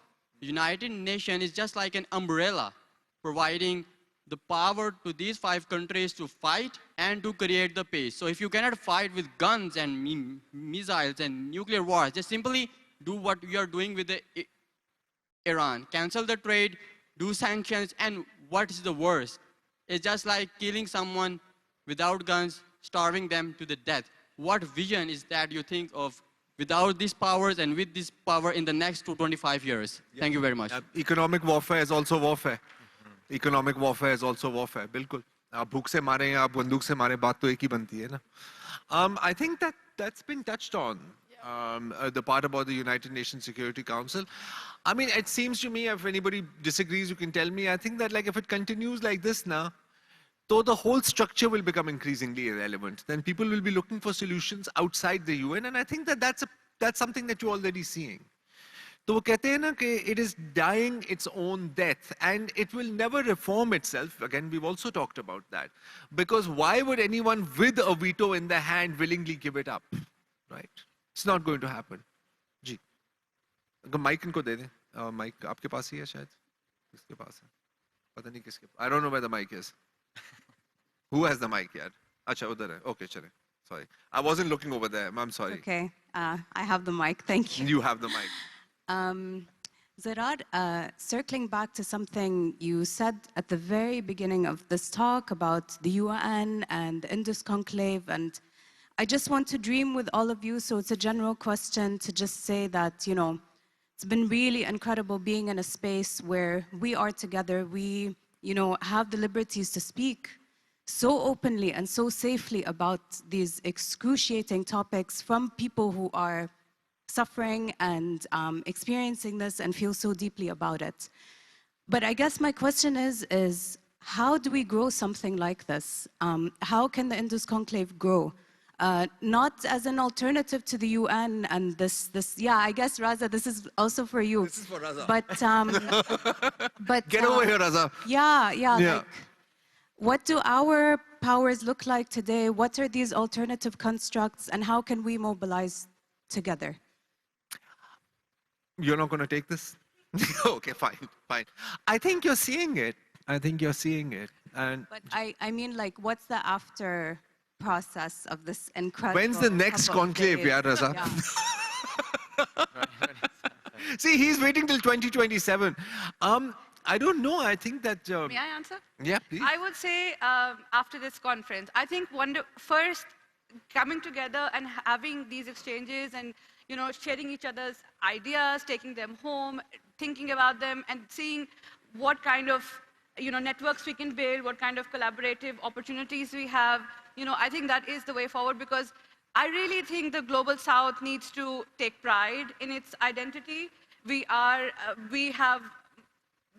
United Nations is just like an umbrella providing the power to these 5 countries to fight and to create the peace. So if you cannot fight with guns and missiles and nuclear wars, just simply do what you are doing with the Iran. Cancel the trade, do sanctions, and what is the worst? It's just like killing someone without guns, starving them to the death. What vision is that you think of without these powers and with this power in the next 25 years? Thank you very much. Economic warfare is also warfare. Economic warfare is also warfare. बिल्कुल. आप भूख से मारे या आप बंदूक से मारे, बात तो एक ही बनती है ना. I think that's been touched on. The part about the United Nations Security Council. I mean, it seems to me, if anybody disagrees, you can tell me. I think that, like, if it continues like this now, though the whole structure will become increasingly irrelevant, then people will be looking for solutions outside the UN, and I think that that's something that you're already seeing. तो वो कहते हैं ना कि it is dying its own death and it will never reform itself. Again, we've also talked about that. Because why would anyone with a veto in their hand willingly give it up? Right? It's not going to happen. जी. Mic इनको दे दें. Mic आपके पास ही है शायद. किसके पास है? पता नहीं किसके. I don't know where the mic is. Who has the mic यार? अच्छा उधर है. Okay, चले. Sorry. I wasn't looking over there. I'm sorry. Okay. I have the mic. Thank you. You have the mic. Zarrar, circling back to something you said at the very beginning of this talk about the UN and the Indus Conclave, and I just want to dream with all of you, so it's a general question to just say that, you know, it's been really incredible being in a space where we are together, we, you know, have the liberties to speak so openly and so safely about these excruciating topics from people who are suffering and experiencing this and feel so deeply about it. But I guess my question is how do we grow something like this? How can the Indus Conclave grow? Not as an alternative to the UN and this, yeah, I guess, Raza, this is also for you. This is for Raza. But Get over here, Raza. Yeah. Yeah. Like, what do our powers look like today? What are these alternative constructs and how can we mobilize together? You're not going to take this? Okay, fine. I think you're seeing it. And But I mean, like, what's the after process of this incredible... When's the next conclave, yeah, Raza? Yeah. See, he's waiting till 2027. I don't know. I think that... May I answer? Yeah, please. I would say after this conference, I think first coming together and having these exchanges and, you know, sharing each other's ideas, taking them home, thinking about them and seeing what kind of, you know, networks we can build, what kind of collaborative opportunities we have. You know, I think that is the way forward because I really think the Global South needs to take pride in its identity. We have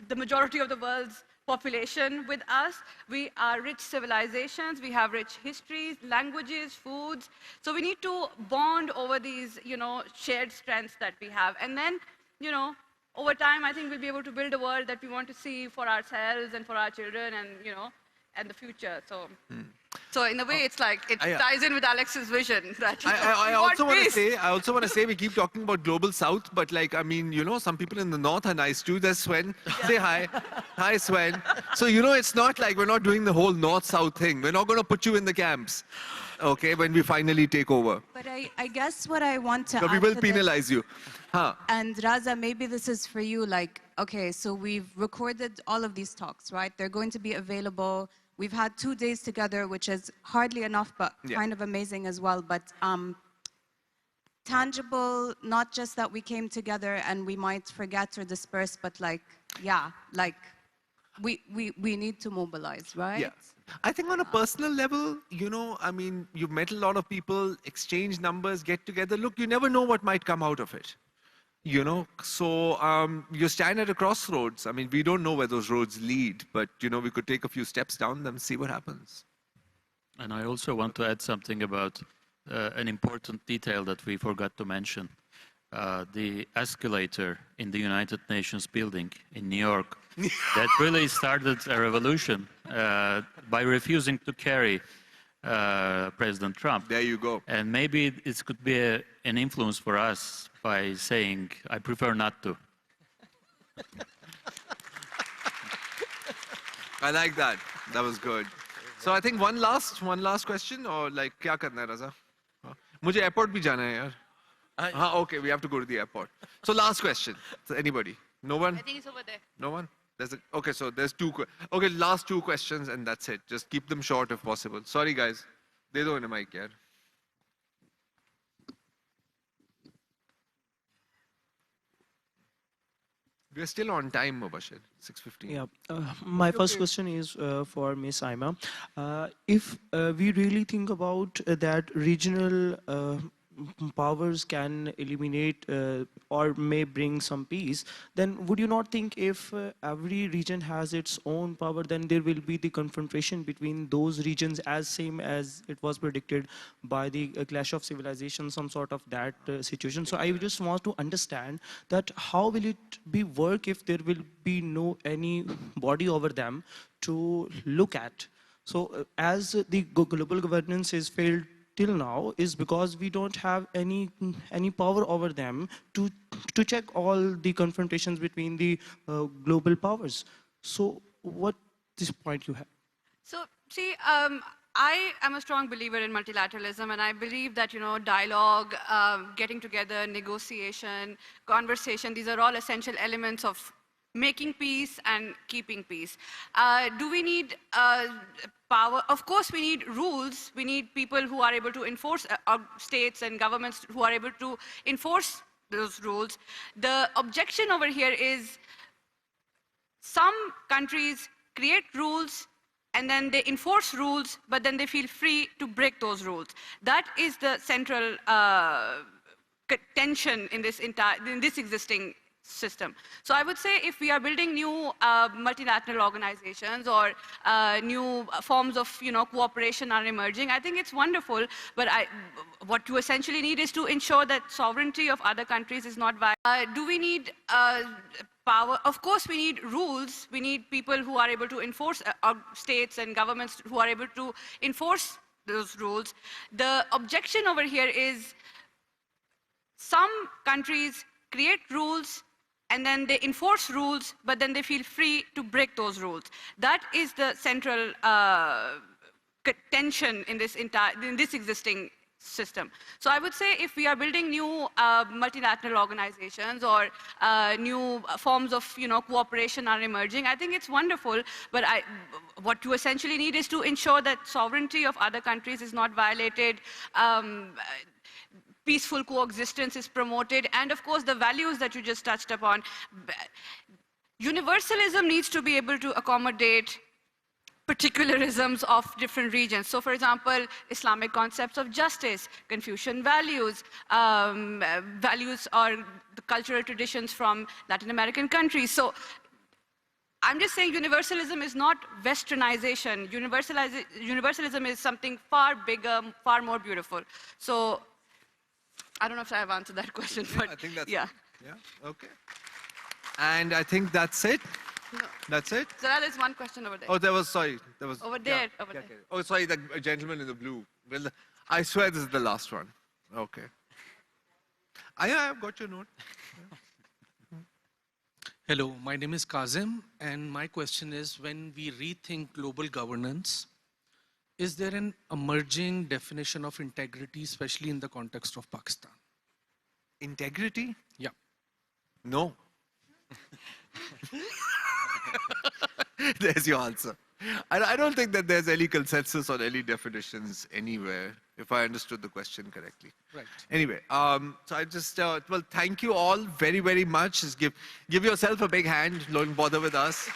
the majority of the world's population with us. We are rich civilizations. We have rich histories, languages, foods. So we need to bond over these, you know, shared strengths that we have. And then, you know, over time, I think we'll be able to build a world that we want to see for ourselves and for our children and, you know, and the future. So in a way, it's like, it ties in with Alex's vision. That, I also want to say, we keep talking about Global South, but like, I mean, you know, some people in the North are nice too. There's Sven. Say hi. Hi, Sven. So, you know, it's not like we're not doing the whole North-South thing. We're not going to put you in the camps, okay, when we finally take over. But I guess what I want to But we will penalize you. Huh. And Raza, maybe this is for you, like, okay, so we've recorded all of these talks, right? They're going to be available. We've had 2 days together, which is hardly enough, but kind of amazing as well. But tangible, not just that we came together and we might forget or disperse, but like, yeah, like we need to mobilize, right? Yeah. I think on a personal level, you know, I mean, you've met a lot of people, exchange numbers, get together. Look, you never know what might come out of it. You know, so you stand at a crossroads. I mean, we don't know where those roads lead, but, you know, we could take a few steps down them and see what happens. And I also want to add something about an important detail that we forgot to mention. The escalator in the United Nations building in New York, that really started a revolution by refusing to carry President Trump. There you go. And maybe it could be an influence for us by saying, I prefer not to. I like that. That was good. So I think one last question, or like, क्या करना है रज़ा? मुझे airport भी जाना है यार. Okay, we have to go to the airport. So last question. So anybody? No one? I think it's over there. No one? Okay, so there's okay, last 2 questions and that's it. Just keep them short if possible. Sorry guys. दे दो इन्हें mic यार. We're still on time, Mubashir. 6:15. Yeah. My first question is for Ms. Aima. If we really think about that regional powers can eliminate or may bring some peace, then would you not think if every region has its own power, then there will be the confrontation between those regions as same as it was predicted by the clash of civilization, some sort of that situation. So I just want to understand that how will it be work if there will be no any body over them to look at. So as the global governance is failed till now is because we don't have any power over them to check all the confrontations between the global powers. So what this point you have? So see, I am a strong believer in multilateralism, and I believe that dialogue, getting together, negotiation, conversation, these are all essential elements of making peace and keeping peace. Do we need power? Of course, we need rules. We need people who are able to enforce, states and governments who are able to enforce those rules. The objection over here is some countries create rules and then they enforce rules, but then they feel free to break those rules. That is the central tension in this existing system. So I would say if we are building new multilateral organizations or new forms of cooperation are emerging, I think it's wonderful, but what you essentially need is to ensure that sovereignty of other countries is not violated. Do we need power? Of course we need rules. We need people who are able to enforce, states and governments who are able to enforce those rules. The objection over here is some countries create rules and then they enforce rules, but then they feel free to break those rules. That is the central tension in this existing system. So I would say if we are building new multilateral organizations or new forms of cooperation are emerging, I think it's wonderful, but what you essentially need is to ensure that sovereignty of other countries is not violated, peaceful coexistence is promoted, and of course the values that you just touched upon. Universalism needs to be able to accommodate particularisms of different regions. So for example, Islamic concepts of justice, Confucian values, values or the cultural traditions from Latin American countries. So I'm just saying universalism is not westernization. Universalism is something far bigger, far more beautiful. So I don't know if I've answered that question, but I think that's yeah. Yeah, okay. And I think that's it. No. That's it? Zarrar, there's one question over there. Oh, there was, sorry. There was. Over there, over there. Okay. Oh, sorry, the gentleman in the blue. Well, I swear this is the last one. Okay. I've got your note. Hello, my name is Kazim, and my question is, when we rethink global governance, is there an emerging definition of integrity, especially in the context of Pakistan? Integrity? Yeah. No. There's your answer. I don't think that there's any consensus on any definitions anywhere, if I understood the question correctly. Right. Anyway, so I just, well, thank you all very, very much. Just give yourself a big hand. Don't bother with us.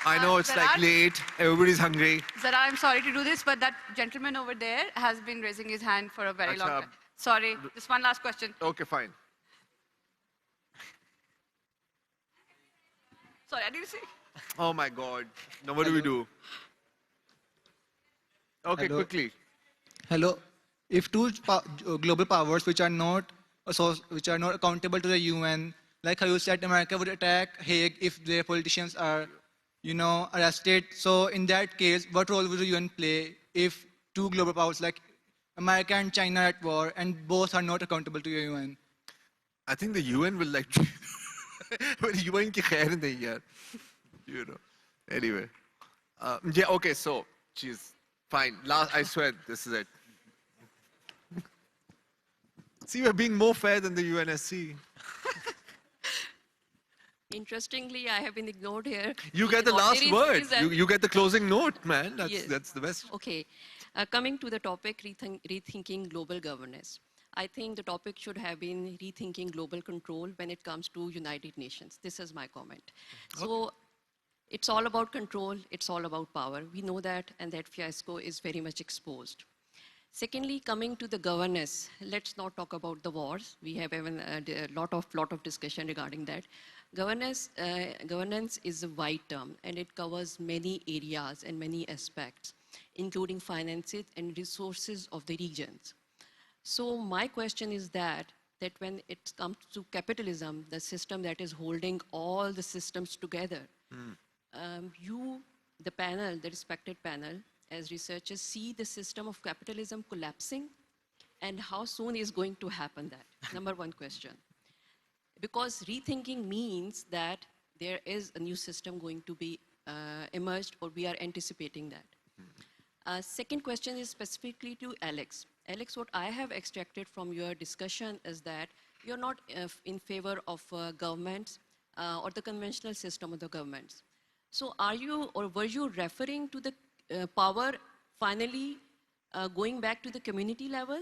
I know it's like late. Everybody's hungry. Zarrar, I'm sorry to do this, but that gentleman over there has been raising his hand for a very long time. Sorry, just one last question. Okay, fine. Sorry, I didn't see. Oh my God. Now what do we do? Okay, Hello. quickly. Hello. If two global powers which are not accountable to the UN, like how you said, America would attack Hague if their politicians are, arrested. So in that case, what role would the UN play if two global powers like America and China are at war and both are not accountable to the UN? I think the UN will like. But UN ki khair nahi hai. Anyway. Yeah, okay, so, geez. Fine. I swear, this is it. See, we're being more fair than the UNSC. Interestingly, I have been ignored here. You get the last word. You get the closing note, man. Yes. That's the best. Okay. Coming to the topic, rethinking global governance. I think the topic should have been rethinking global control when it comes to United Nations. This is my comment. So it's all about control. It's all about power. We know that, and that fiasco is very much exposed. Secondly, coming to the governance, let's not talk about the wars. We have even a lot of discussion regarding that. Governance is a wide term, and it covers many areas and many aspects, including finances and resources of the regions. So my question is that when it comes to capitalism, the system that is holding all the systems together, you, the panel, the respected panel, as researchers, see the system of capitalism collapsing, and how soon is going to happen that? Number one question. Because rethinking means that there is a new system going to be emerged, or we are anticipating that. Second question is specifically to Alex. Alex, what I have extracted from your discussion is that you're not in favor of governments or the conventional system of the governments. So are you, or were you referring to the power finally going back to the community level?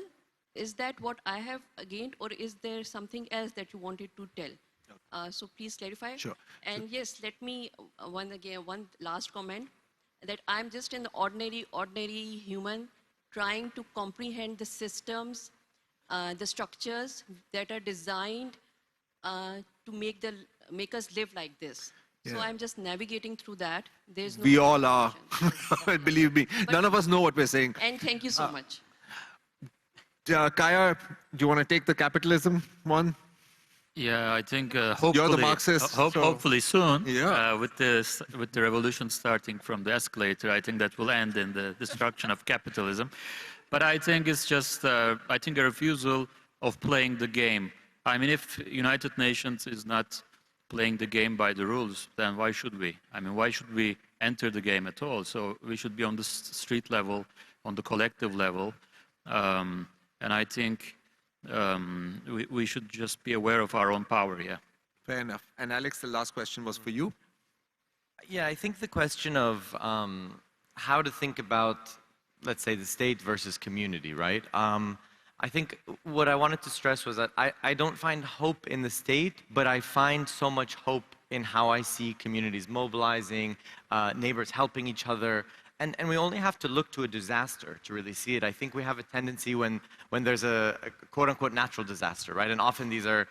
Is that what I have gained, or is there something else that you wanted to tell? So please clarify. Sure. And yes, let me, one last comment, that I'm just an ordinary human trying to comprehend the systems, the structures that are designed to make us live like this. So I'm just navigating through that. There's no. We all are. Believe me. None of us know what we're saying. And thank you so much. Kaya, do you want to take the capitalism one? Yeah, I think hopefully, You're the Marxist, hopefully soon, yeah. With the revolution starting from the escalator, I think that will end in the destruction of capitalism. But I think it's just, I think a refusal of playing the game. I mean, if United Nations is not playing the game by the rules, then why should we? I mean, why should we enter the game at all? So we should be on the street level, on the collective level. And I think we should just be aware of our own power, yeah. Fair enough. And Alex, the last question was for you. Yeah, I think the question of how to think about, let's say, the state versus community, right? I think what I wanted to stress was that I don't find hope in the state, but I find so much hope in how I see communities mobilizing, neighbors helping each other. And we only have to look to a disaster to really see it. I think we have a tendency when there's a quote-unquote natural disaster, right? And often these are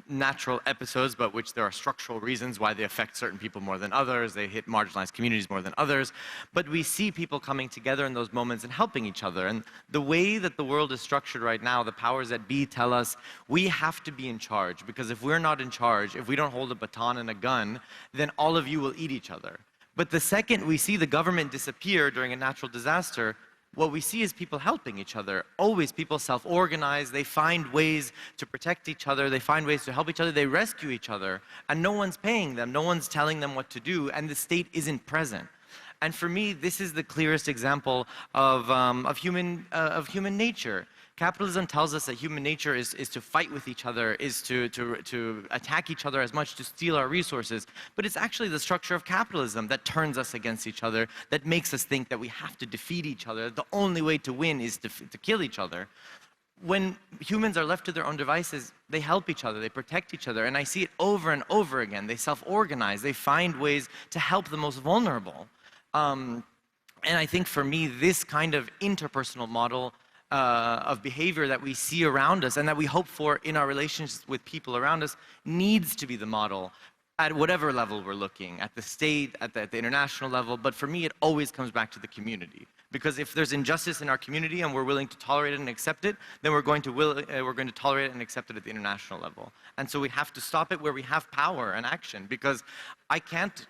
natural episodes, but which there are structural reasons why they affect certain people more than others. They hit marginalized communities more than others. But we see people coming together in those moments and helping each other. And the way that the world is structured right now, the powers that be tell us we have to be in charge. Because if we're not in charge, if we don't hold a baton and a gun, then all of you will eat each other. But the second we see the government disappear during a natural disaster, what we see is people helping each other. Always people self-organize, they find ways to protect each other, they find ways to help each other, they rescue each other, and no one's paying them, no one's telling them what to do, and the state isn't present. And for me, this is the clearest example of human nature. Capitalism tells us that human nature is to fight with each other, is to attack each other as much, to steal our resources. But it's actually the structure of capitalism that turns us against each other, that makes us think that we have to defeat each other. The only way to win is to kill each other. When humans are left to their own devices, they help each other, they protect each other. And I see it over and over again. They self-organize, they find ways to help the most vulnerable. And I think for me, this kind of interpersonal model of behavior that we see around us and that we hope for in our relationships with people around us needs to be the model at whatever level we're looking, at the state, at the international level. But for me, it always comes back to the community. Because if there's injustice in our community and we're willing to tolerate it and accept it, then we're going to tolerate it and accept it at the international level. And so we have to stop it where we have power and action, because I can't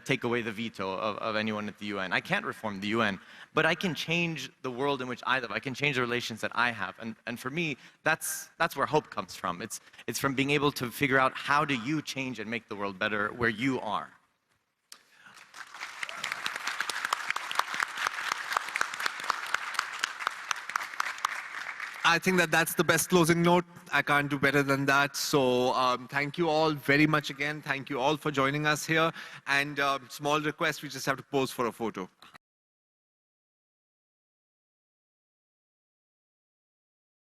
take away the veto of anyone at the UN. I can't reform the UN, but I can change the world in which I live. I can change the relations that I have. And for me, that's where hope comes from. It's from being able to figure out how do you change and make the world better where you are. I think that's the best closing note. I can't do better than that. So thank you all very much again. Thank you all for joining us here. And small request, we just have to pose for a photo.